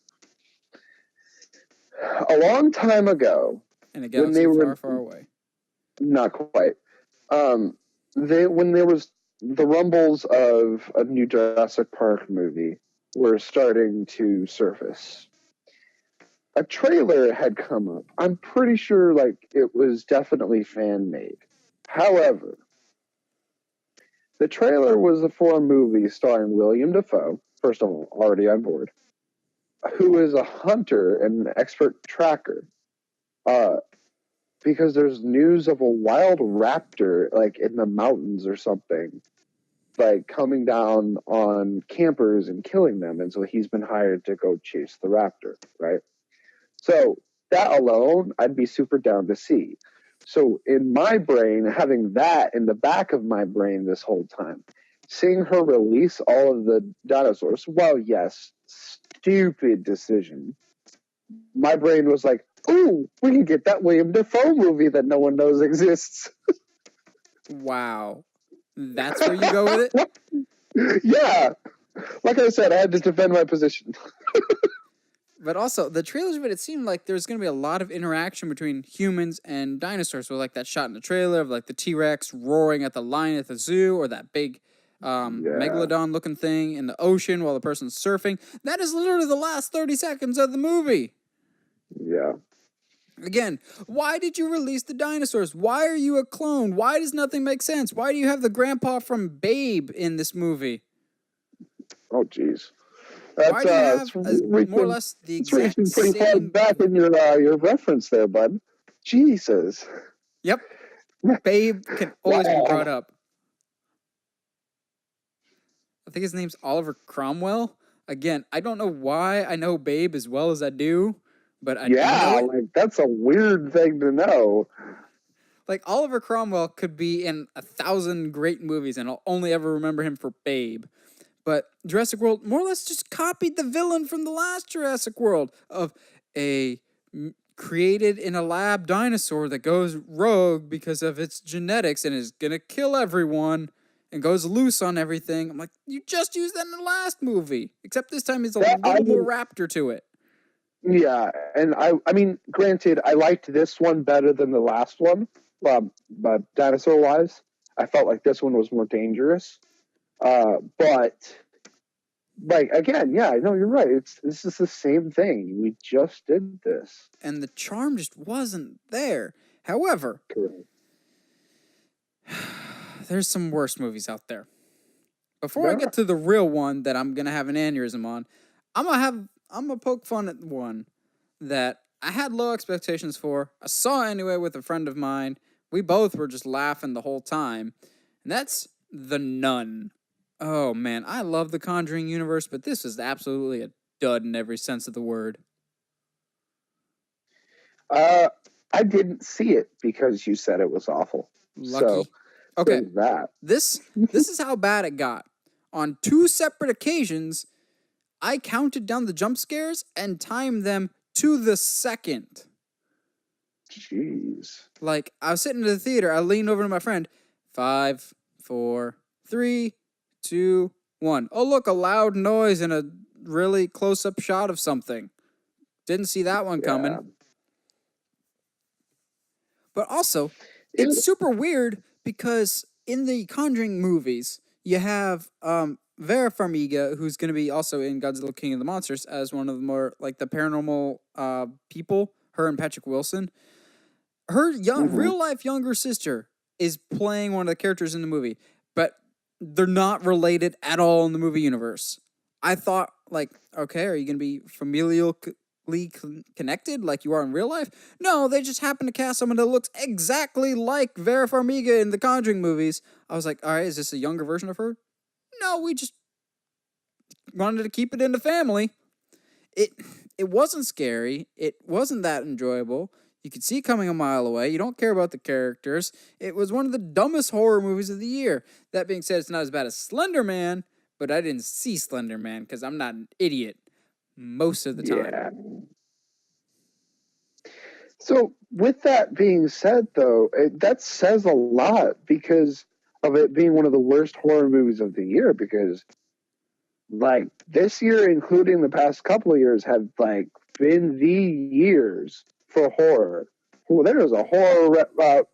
A long time ago, In a when they galaxy were far, far away. not quite, um, when there was the rumbles of a new Jurassic Park movie were starting to surface. A trailer had come up. I'm pretty sure like it was definitely fan made. However, the trailer was for a movie starring William Dafoe. First of all, already on board. Who is a hunter and an expert tracker. Uh, because there's news of a wild raptor like in the mountains or something, like coming down on campers and killing them, and so he's been hired to go chase the raptor, right? So that alone, I'd be super down to see. So in my brain, having that in the back of my brain this whole time, seeing her release all of the dinosaurs, well, yes, stupid decision. My brain was like, ooh, we can get that William Dafoe movie that no one knows exists. Wow. That's where you go with it? Yeah. Like I said, I had to defend my position. But also, the trailers made it seem like there's going to be a lot of interaction between humans and dinosaurs. So, like that shot in the trailer of like the T Rex roaring at the lion at the zoo, or that big Yeah. megalodon looking thing in the ocean while the person's surfing. That is literally the last 30 seconds of the movie. Yeah. Again, why did you release the dinosaurs? Why are you a clone? Why does nothing make sense? Why do you have the grandpa from Babe in this movie? Oh, jeez. Why That's do you have it's more or reaching less the it's exact reaching pretty far same? back in your reference there, bud. Jesus. Yep, Babe can always be brought Wow. up. I think his name's Oliver Cromwell. Again, I don't know why I know Babe as well as I do, but I do know Yeah, it. like that's a weird thing to know. Like Oliver Cromwell could be in 1,000 great movies, and I'll only ever remember him for Babe. But Jurassic World more or less just copied the villain from the last Jurassic World of a created in a lab dinosaur that goes rogue because of its genetics and is gonna kill everyone and goes loose on everything. I'm like, you just used that in the last movie, except this time it's a That I little more mean, raptor to it. yeah, and I mean, granted, I liked this one better than the last one, but dinosaur wise, I felt like this one was more dangerous. But like again, yeah, no, you're right. This is the same thing. We just did this. And the charm just wasn't there. However, Correct. there's some worse movies out there. Before I There get are. to the real one that I'm gonna have an aneurysm on, I'm gonna poke fun at one that I had low expectations for. I saw it anyway with a friend of mine. We both were just laughing the whole time. And that's The Nun. Oh man, I love the Conjuring universe, but this is absolutely a dud in every sense of the word. Uh, I didn't see it because you said it was awful. So Lucky. Okay, there's that. this is how bad it got. On two separate occasions, I counted down the jump scares and timed them to the second. Jeez. Like, I was sitting in the theater, I leaned over to my friend. 5, 4, 3, 2, 1. Oh, look, a loud noise and a really close up shot of something. Didn't see that one coming. Yeah. But also, It, it's super weird because in the Conjuring movies, you have Vera Farmiga, who's going to be also in Godzilla King of the Monsters as one of the more like the paranormal people. Her and Patrick Wilson. Her real life younger sister is playing one of the characters in the movie, but they're not related at all in the movie universe. I thought, like, okay, are you going to be familially connected like you are in real life? No, they just happen to cast someone that looks exactly like Vera Farmiga in the Conjuring movies. I was like, all right, is this a younger version of her? No, we just wanted to keep it in the family. It it wasn't scary. It wasn't that enjoyable. You could see it coming a mile away. You don't care about the characters. It was one of the dumbest horror movies of the year. That being said, it's not as bad as Slender Man, but I didn't see Slender Man because I'm not an idiot most of the time. yeah. So with that being said, though, that says a lot because of it being one of the worst horror movies of the year. Because like this year, including the past couple of years, have like been the years for horror. Well, there is a horror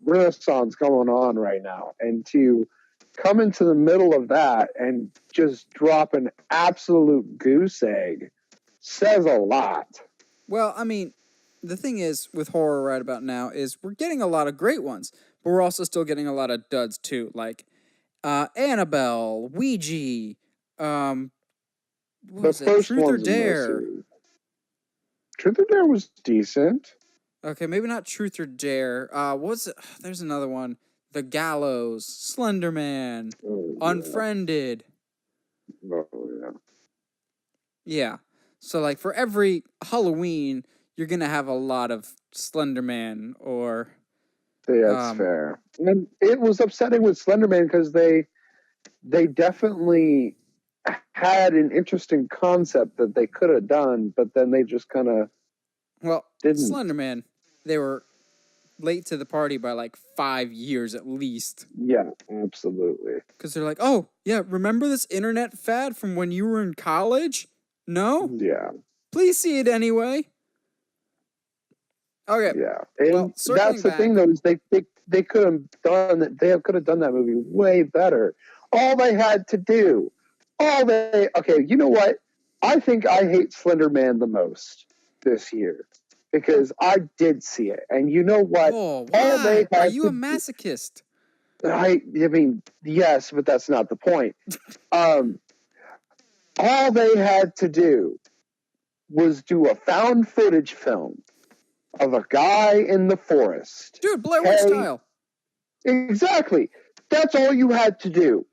renaissance going on right now, and to come into the middle of that and just drop an absolute goose egg says a lot. Well, I mean, the thing is with horror right about now is we're getting a lot of great ones, but we're also still getting a lot of duds too, like Annabelle, Ouija, what The was it, first Truth or one's Dare. mostly Truth or Dare was decent. Okay, maybe not Truth or Dare. What was it? There's another one. The Gallows, Slender Man, Oh yeah, Unfriended. oh yeah. Yeah. So like for every Halloween, you're gonna have a lot of Slender Man or Yeah, that's um. fair. And it was upsetting with Slenderman because they definitely had an interesting concept that they could have done, but then they just kind of Well, didn't. Slender Man, they were late to the party by like 5 years at least. Yeah, absolutely. Because they're like, oh, yeah, remember this internet fad from when you were in college? No? Yeah, Please see it anyway. Okay, yeah. well, And circling that's the thing, back. though, is they could have done that. They could have done that movie way better. All they had to do, okay. You know what? I think I hate Slender Man the most this year because I did see it, and you know what? Oh, All they why? Are had you a to masochist? I mean, yes, but that's not the point. Um, all they had to do was do a found footage film of a guy in the forest. Dude, Blair Witch Hey, style. exactly. That's all you had to do.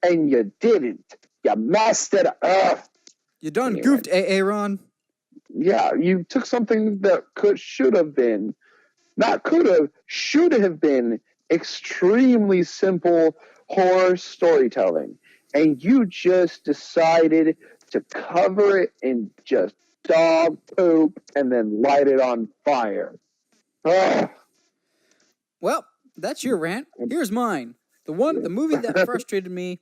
And you didn't. You messed it up. Ugh. You done Anyway. goofed, Aaron. Yeah, you took something that should have been, not could have, should have been extremely simple horror storytelling. And you just decided to cover it in just dog poop and then light it on fire. Ugh. Well, that's your rant. Here's mine. The movie that frustrated me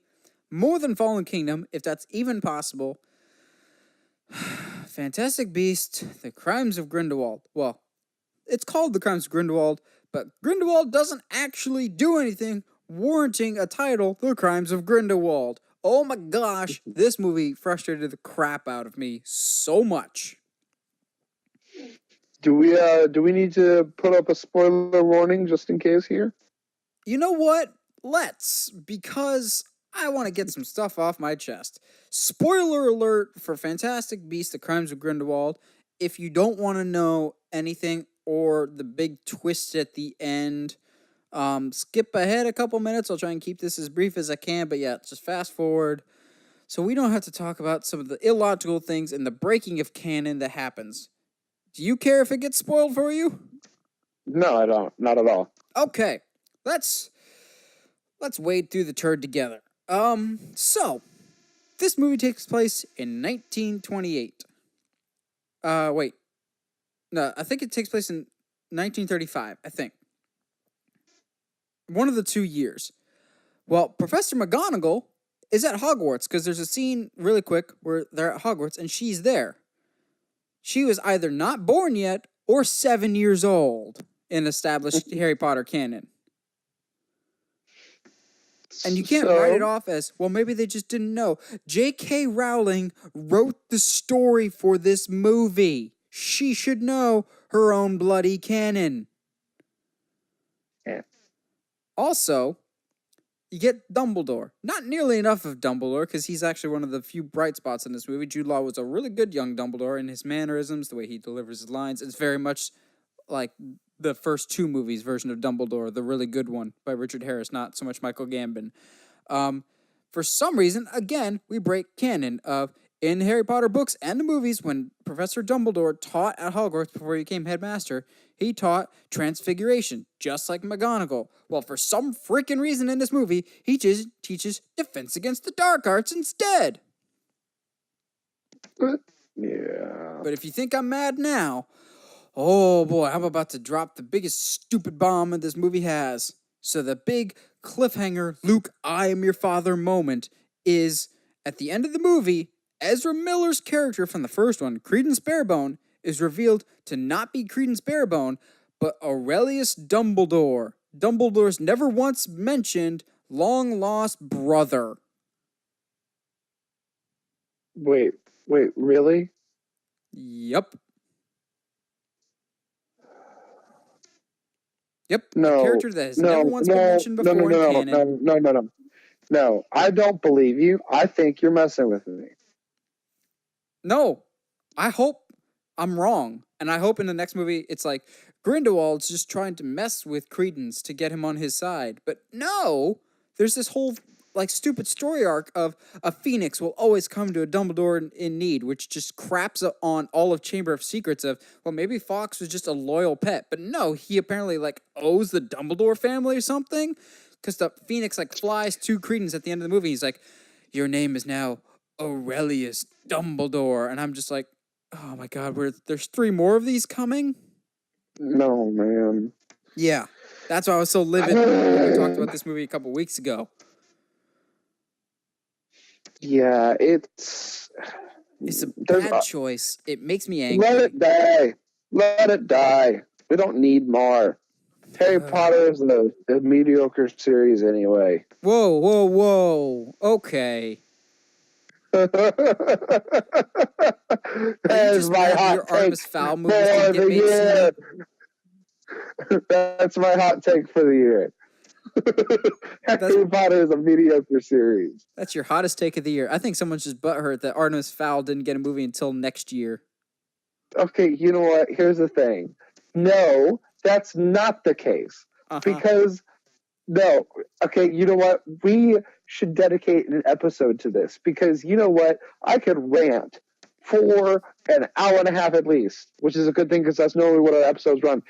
more than Fallen Kingdom, if that's even possible. Fantastic Beast: The Crimes of Grindelwald. Well, it's called The Crimes of Grindelwald, but Grindelwald doesn't actually do anything warranting a title, The Crimes of Grindelwald. Oh my gosh, this movie frustrated the crap out of me so much. Do we need to put up a spoiler warning just in case here? You know what? Let's, because I want to get some stuff off my chest. Spoiler alert for Fantastic Beasts: The Crimes of Grindelwald. if you don't want to know anything or the big twist at the end, skip ahead a couple minutes. I'll try and keep this as brief as I can, but yeah, just fast forward. So we don't have to talk about some of the illogical things and the breaking of canon that happens. Do you care if it gets spoiled for you? No, I don't. Not at all. Okay, let's wade through the turd together. So this movie takes place in 1928. Wait, no, I think it takes place in 1935. I think one of the 2 years. Well, Professor McGonagall is at Hogwarts because there's a scene really quick where they're at Hogwarts and she's there. She was either not born yet or 7 years old in established Harry Potter canon. And you can't write it off as, well, maybe they just didn't know. J.K. Rowling wrote the story for this movie. She should know her own bloody canon. Yeah. Also, you get Dumbledore. Not nearly enough of Dumbledore, because he's actually one of the few bright spots in this movie. Jude Law was a really good young Dumbledore, and his mannerisms, the way he delivers his lines, it's very much like the first 2 movies version of Dumbledore, the really good one by Richard Harris, not so much Michael Gambon. For some reason, again, we break canon of in Harry Potter books and the movies, when Professor Dumbledore taught at Hogwarts before he became headmaster, he taught transfiguration, just like McGonagall. Well, for some freaking reason in this movie, he just teaches defense against the dark arts instead. Yeah. But if you think I'm mad now, oh boy, I'm about to drop the biggest stupid bomb that this movie has. So the big cliffhanger, Luke, I am your father moment is at the end of the movie, Ezra Miller's character from the first one, Credence Barebone, is revealed to not be Credence Barebone, but Aurelius Dumbledore. Dumbledore's never once mentioned long-lost brother. Wait, really? Yep. No, a character that has never once been mentioned before in canon. No, I don't believe you. I think you're messing with me. No, I hope I'm wrong. And I hope in the next movie it's like Grindelwald's just trying to mess with Credence to get him on his side. But no, there's this whole like stupid story arc of a phoenix will always come to a Dumbledore in need, which just craps on all of Chamber of Secrets of, well, maybe Fawkes was just a loyal pet. But no, he apparently like owes the Dumbledore family or something. Because the phoenix like flies to Credence at the end of the movie. He's like, your name is now Aurelius Dumbledore. And I'm just like, oh my God, there's 3 more of these coming? No, man. Yeah, that's why I was so livid when we talked about this movie a couple weeks ago. Yeah, it's a bad choice. It makes me angry. Let it die. Let it die. We don't need more. Harry Potter is a mediocre series anyway. Whoa. Okay. That's my hot take Fowl movies for the year. That's my hot take for the year. Harry Potter is a mediocre series. That's your hottest take of the year. I think someone's just butthurt that Artemis Fowl didn't get a movie until next year. Okay, you know what? Here's the thing. No, that's not the case. Because, no. Okay, you know what? We should dedicate an episode to this. Because, you know what? I could rant for an hour and a half at least. Which is a good thing because that's normally what our episodes run.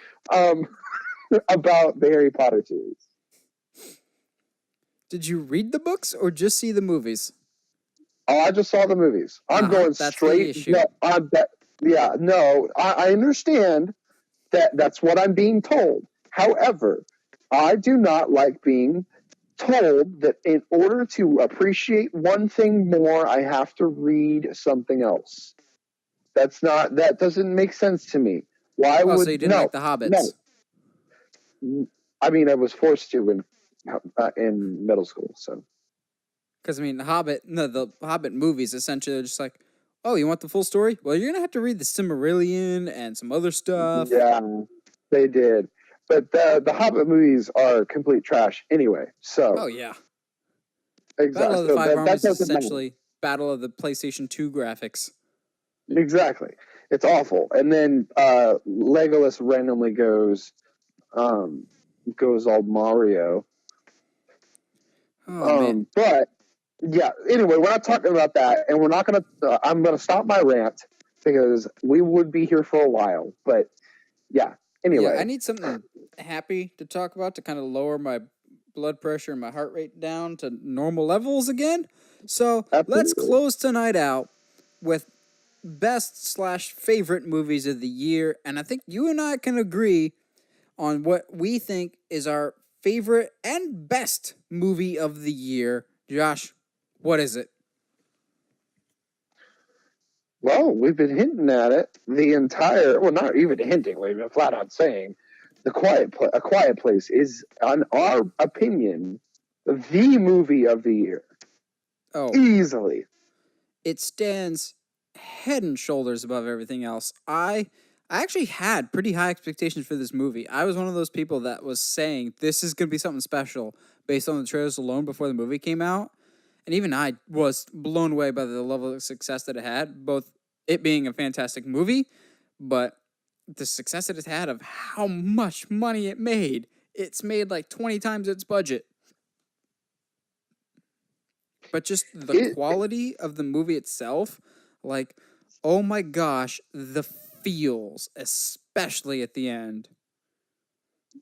About the Harry Potter series. Did you read the books or just see the movies? Oh, I just saw the movies. I'm going straight. I understand that's what I'm being told. However, I do not like being told that in order to appreciate one thing more, I have to read something else. That doesn't make sense to me. Why would so you didn't like the Hobbits? No. I mean, I was forced to in middle school, so. Because, I mean, the Hobbit movies, essentially, are just like, oh, you want the full story? Well, you're going to have to read the Silmarillion and some other stuff. Yeah, they did. But the Hobbit movies are complete trash anyway, so. Oh, yeah. Exactly. Battle of the Five Armies is essentially Battle of the PlayStation 2 graphics. Exactly. It's awful. And then Legolas randomly goes all Mario. Oh man, But yeah. Anyway, we're not talking about that, and we're not gonna. I'm gonna stop my rant because we would be here for a while. But yeah. yeah, I Anyway, need something happy to talk about to kind of lower my blood pressure and my heart rate down to normal levels again. So let's absolutely. close tonight out with best slash favorite movies of the year, and I think you and I can agree on what we think is our favorite and best movie of the year. Josh, what is it? Well, we've been hinting at it the entire. Well, not even hinting. We've been flat out saying A Quiet Place is, on our opinion, the movie of the year, Oh, easily. it stands head and shoulders above everything else. I actually had pretty high expectations for this movie. I was one of those people that was saying this is going to be something special based on the trailers alone before the movie came out. And even I was blown away by the level of success that it had, both it being a fantastic movie, but the success that it had of how much money it made. It's made like 20 times its budget. But just the It quality of the movie itself, like, oh my gosh, the feels, especially at the end.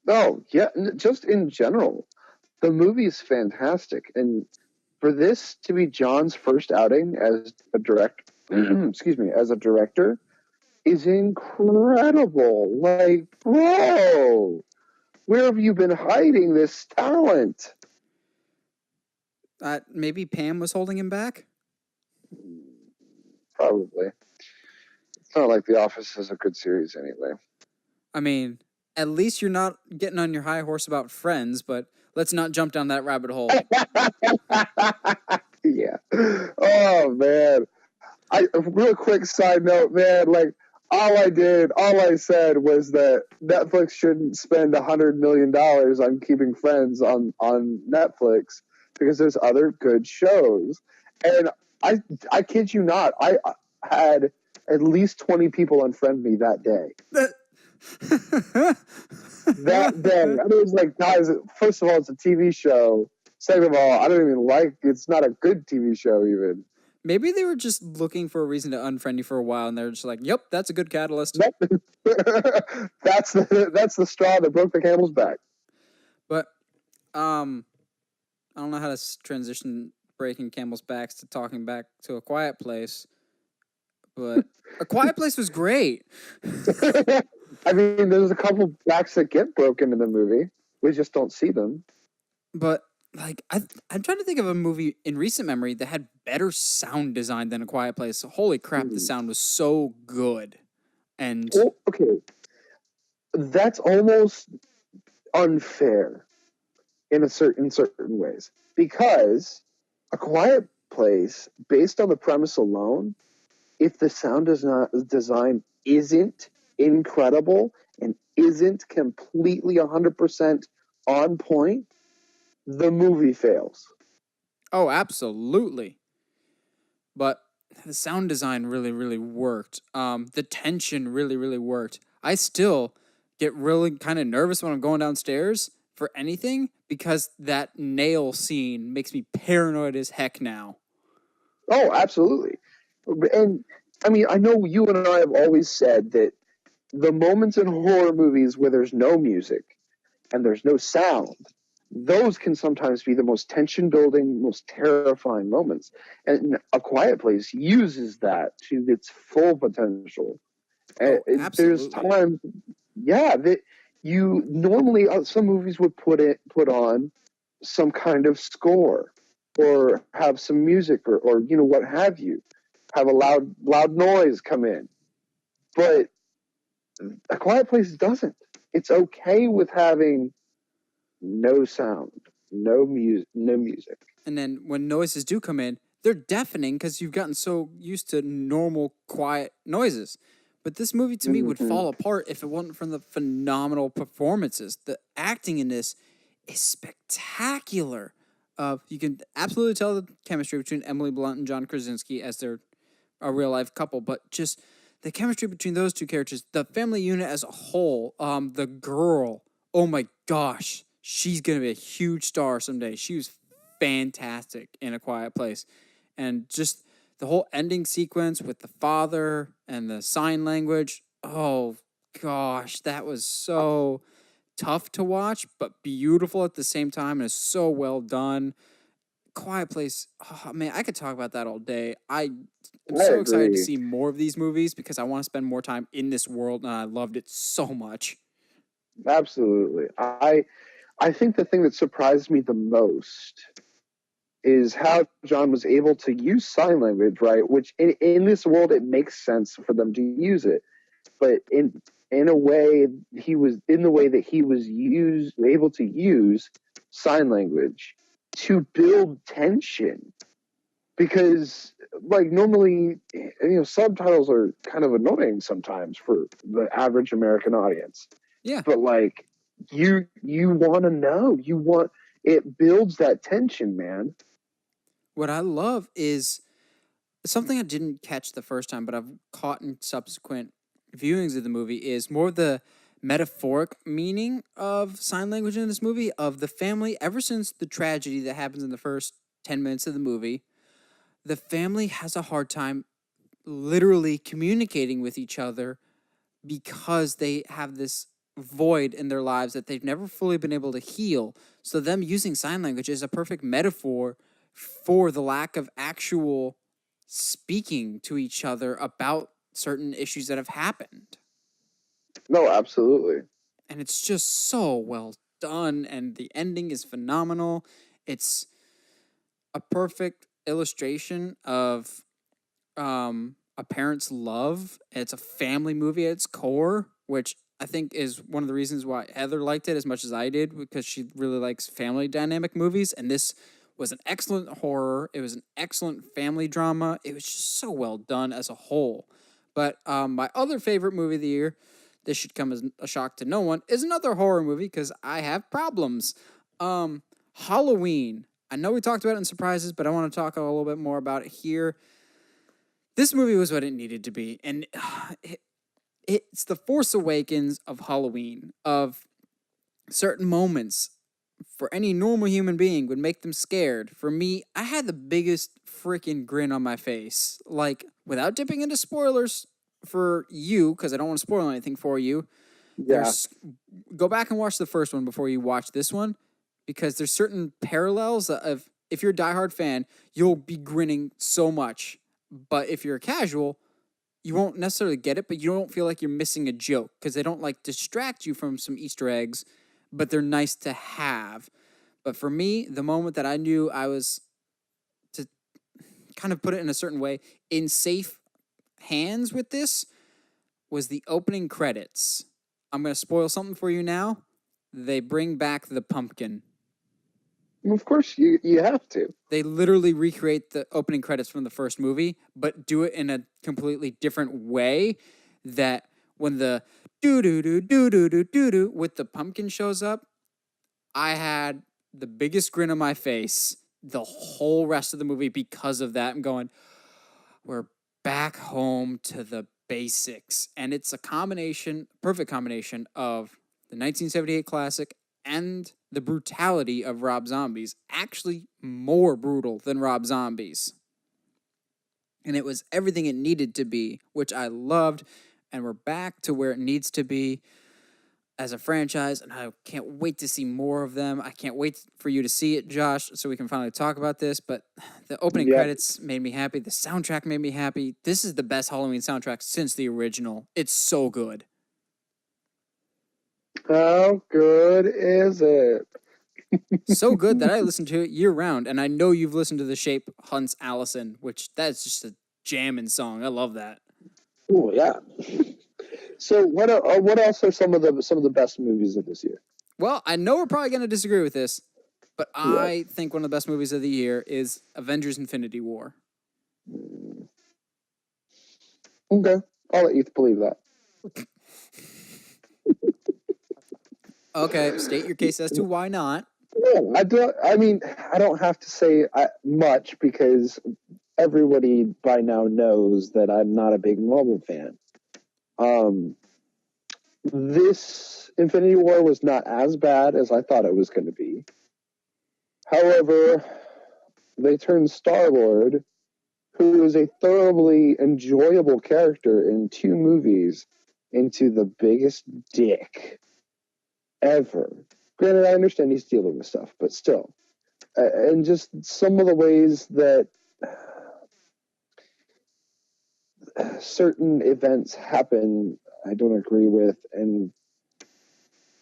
Oh yeah, just in general, the movie is fantastic, and for this to be John's first outing as a direct, excuse me, as a director, is incredible. Like, bro, where have you been hiding this talent? Maybe Pam was holding him back. Probably. It's not like The Office is a good series anyway. I mean, at least you're not getting on your high horse about Friends, but let's not jump down that rabbit hole. Yeah. Oh man. A real quick side note, man. Like all I said was that Netflix shouldn't spend $100 million on keeping Friends on Netflix because there's other good shows. And I kid you not, I had at least 20 people unfriend me that day. That day, I was like, guys, first of all, it's a TV show. Second of all, I don't even like. It's not a good TV show even. Maybe they were just looking for a reason to unfriend you for a while, and they're just like, "Yep, that's a good catalyst." That's the straw that broke the camel's back. But I don't know how to transition breaking camel's backs to talking back to A Quiet Place, but A Quiet Place was great. I mean, there's a couple backs that get broken in the movie. We just don't see them. But like I'm trying to think of a movie in recent memory that had better sound design than A Quiet Place. Holy crap, the sound was so good. And Well, okay, that's almost unfair in certain ways because A Quiet Place, based on the premise alone, if the sound design isn't incredible and isn't completely 100% on point, the movie fails. oh, absolutely. But the sound design really, really worked. The tension really, really worked. I still get really kind of nervous when I'm going downstairs for anything because that nail scene makes me paranoid as heck now. Oh, absolutely. And I mean, I know you and I have always said that the moments in horror movies where there's no music and there's no sound, those can sometimes be the most tension building, most terrifying moments. And A Quiet Place uses that to its full potential. And Oh, there's absolutely. times, yeah, that you normally some movies would put on some kind of score or have some music or what have you, have a loud noise come in. But A Quiet Place doesn't. It's okay with having no sound, no music. And then when noises do come in, they're deafening because you've gotten so used to normal, quiet noises. But this movie to me would Mm-hmm. fall apart if it wasn't for the phenomenal performances. The acting in this is spectacular. You can absolutely tell the chemistry between Emily Blunt and John Krasinski as they're a real life couple, but just the chemistry between those two characters, the family unit as a whole, the girl, oh my gosh, she's gonna be a huge star someday. She was fantastic in A Quiet Place, and just the whole ending sequence with the father and the sign language. Oh gosh, that was so tough to watch, but beautiful at the same time, and is so well done. Quiet Place, oh man, I could talk about that all day. I am I so excited to agree. see more of these movies because I want to spend more time in this world, and I loved it so much. Absolutely. I think the thing that surprised me the most is how John was able to use sign language, right? Which in this world it makes sense for them to use it, but in a way he was in the way that he was able to use sign language to build tension because like normally subtitles are kind of annoying sometimes for the average American audience, Yeah, but like you want to know, you want, it builds that tension, man. what I love is something I didn't catch the first time, but I've caught in subsequent viewings of the movie is more of the metaphoric meaning of sign language in this movie of the family ever since the tragedy that happens in the first 10 minutes of the movie. The family has a hard time literally communicating with each other because they have this void in their lives that they've never fully been able to heal. So, them using sign language is a perfect metaphor for the lack of actual speaking to each other about certain issues that have happened. No, absolutely. And it's just so well done, and the ending is phenomenal. It's a perfect illustration of a parent's love. It's a family movie at its core, which I think is one of the reasons why Heather liked it as much as I did, because she really likes family dynamic movies. And this was an excellent horror. It was an excellent family drama. It was just so well done as a whole. But my other favorite movie of the year, this should come as a shock to no one, is another horror movie because I have problems. Halloween. I know we talked about it in surprises, but I want to talk a little bit more about it here. This movie was what it needed to be, and it's the Force Awakens of Halloween, of certain moments for any normal human being would make them scared. For me, I had the biggest freaking grin on my face. Like, without dipping into spoilers for you, because I don't want to spoil anything for you, Yeah. there's go back and watch the first one before you watch this one, because there's certain parallels of if you're a diehard fan, you'll be grinning so much. But if you're a casual, you won't necessarily get it, but you don't feel like you're missing a joke because they don't like distract you from some Easter eggs, but they're nice to have. But for me, the moment that I knew I was, to kind of put it in a certain way, in safe hands with this was the opening credits. I'm going to spoil something for you now. They bring back the pumpkin. Of course you have to. They literally recreate the opening credits from the first movie, but do it in a completely different way. That when the doo doo doo doo doo doo doo doo with the pumpkin shows up, I had the biggest grin on my face the whole rest of the movie because of that. I'm going, we're back home to the basics. And it's a combination, perfect combination of the 1978 classic and the brutality of Rob Zombie's. Actually, more brutal than Rob Zombie's. And it was everything it needed to be, which I loved. And we're back to where it needs to be as a franchise, and I can't wait to see more of them. I can't wait for you to see it, Josh, so we can finally talk about this. But the opening Yep. credits made me happy. The soundtrack made me happy. This is the best Halloween soundtrack since the original. It's so good. How good is it? So good that I listen to it year round. And I know you've listened to The Shape Hunts Allison, which that's just a jamming song. I love that. Oh yeah. So what else are some of the best movies of this year? Well, I know we're probably going to disagree with this, but What? I think one of the best movies of the year is Avengers Infinity War. Okay, I'll let you believe that. Okay, state your case as to why not. No, I don't. I mean, I don't have to say much because everybody by now knows that I'm not a big Marvel fan. This Infinity War was not as bad as I thought it was going to be. However, they turned Star-Lord, who is a thoroughly enjoyable character in 2 movies, into the biggest dick ever. Granted, I understand he's dealing with stuff, but still. And just some of the ways that certain events happen, I don't agree with. And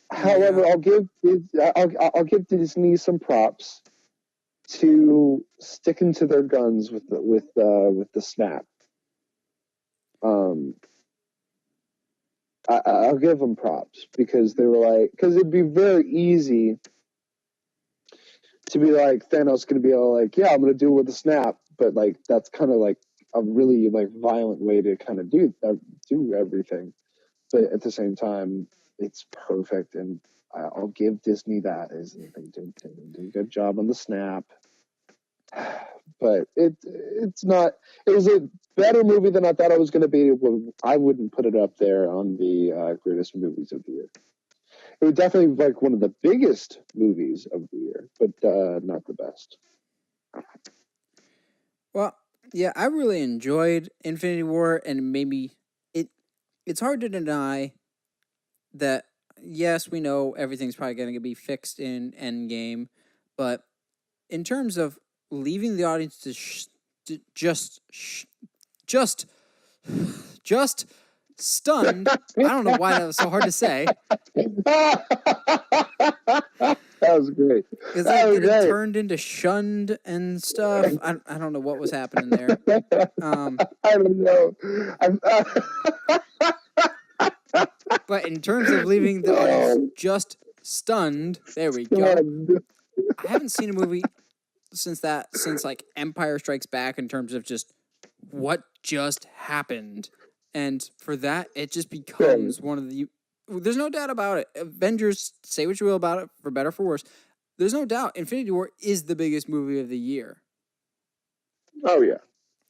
however, Yeah. I'll give Disney some props to sticking to their guns with the snap. I'll give them props because they were like, because it'd be very easy to be like Thanos going to be all like, yeah, I'm going to do it with a snap, but like that's kind of like a really like violent way to kind of do everything. But at the same time, it's perfect, and I'll give Disney that is they did a good job on the snap. But it's not. It was a better movie than I thought it was going to be. I wouldn't put it up there on the greatest movies of the year. It was definitely like one of the biggest movies of the year, but not the best. Well, yeah, I really enjoyed Infinity War, and maybe it. It's hard to deny that. Yes, we know everything's probably going to be fixed in Endgame, but in terms of leaving the audience to just just stunned. I don't know why that was so hard to say. That was great. It's like getting turned into shunned and stuff. I don't know what was happening there. I don't know. But in terms of leaving the audience just stunned, there we go. I haven't seen a movie since like Empire Strikes Back in terms of just what just happened. And for that, it just becomes one of the... There's no doubt about it. Avengers, say what you will about it, for better or for worse. There's no doubt Infinity War is the biggest movie of the year. Oh, yeah.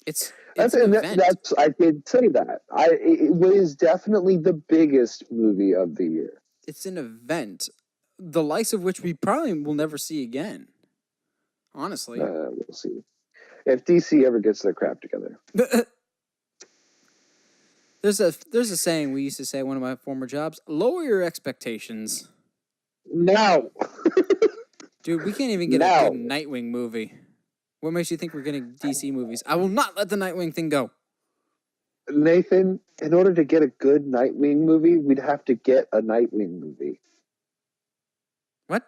It's an event. I did say that. It was definitely the biggest movie of the year. It's an event, the likes of which we probably will never see again. Honestly. We'll see. If DC ever gets their crap together. There's a saying we used to say at one of my former jobs: lower your expectations. No. Dude, we can't even get a good Nightwing movie. What makes you think we're getting DC movies? I will not let the Nightwing thing go. Nathan, in order to get a good Nightwing movie, we'd have to get a Nightwing movie. What?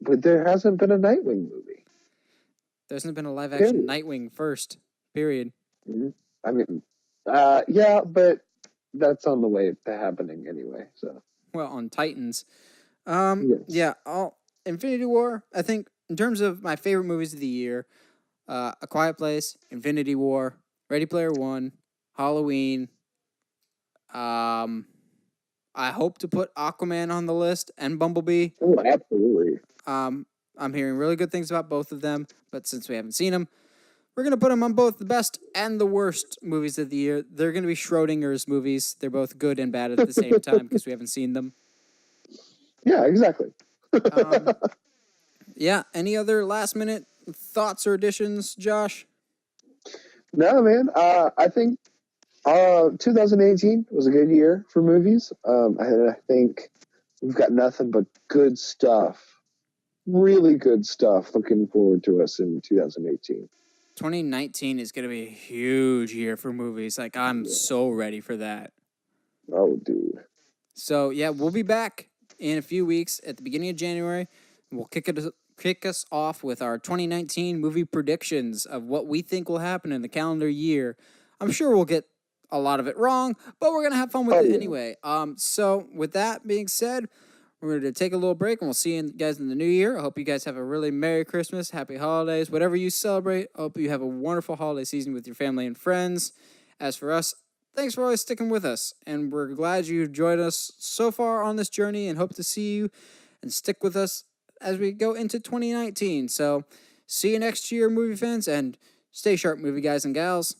But there hasn't been a Nightwing movie. There hasn't been a live-action Nightwing first, period. Mm-hmm. I mean, yeah, but that's on the way to happening anyway, so. Well, on Titans. Yes. Yeah, Infinity War, I think, in terms of my favorite movies of the year, A Quiet Place, Infinity War, Ready Player One, Halloween. I hope to put Aquaman on the list and Bumblebee. Oh, absolutely. I'm hearing really good things about both of them, but since we haven't seen them, we're going to put them on both the best and the worst movies of the year. They're going to be Schrodinger's movies. They're both good and bad at the same time because we haven't seen them. Yeah, exactly. Yeah, any other last-minute thoughts or additions, Josh? No, man. I think 2018 was a good year for movies. I think we've got nothing but good stuff. Really good stuff looking forward to us in 2018. 2019 is going to be a huge year for movies. Like, I'm so ready for that. Oh, dude. So, yeah, we'll be back in a few weeks at the beginning of January. We'll kick us off with our 2019 movie predictions of what we think will happen in the calendar year. I'm sure we'll get a lot of it wrong, but we're going to have fun with it anyway. So, with that being said, we're going to take a little break, and we'll see you guys in the new year. I hope you guys have a really Merry Christmas, Happy Holidays, whatever you celebrate. I hope you have a wonderful holiday season with your family and friends. As for us, thanks for always sticking with us, and we're glad you joined us so far on this journey and hope to see you and stick with us as we go into 2019. So, see you next year, movie fans, and stay sharp, movie guys and gals.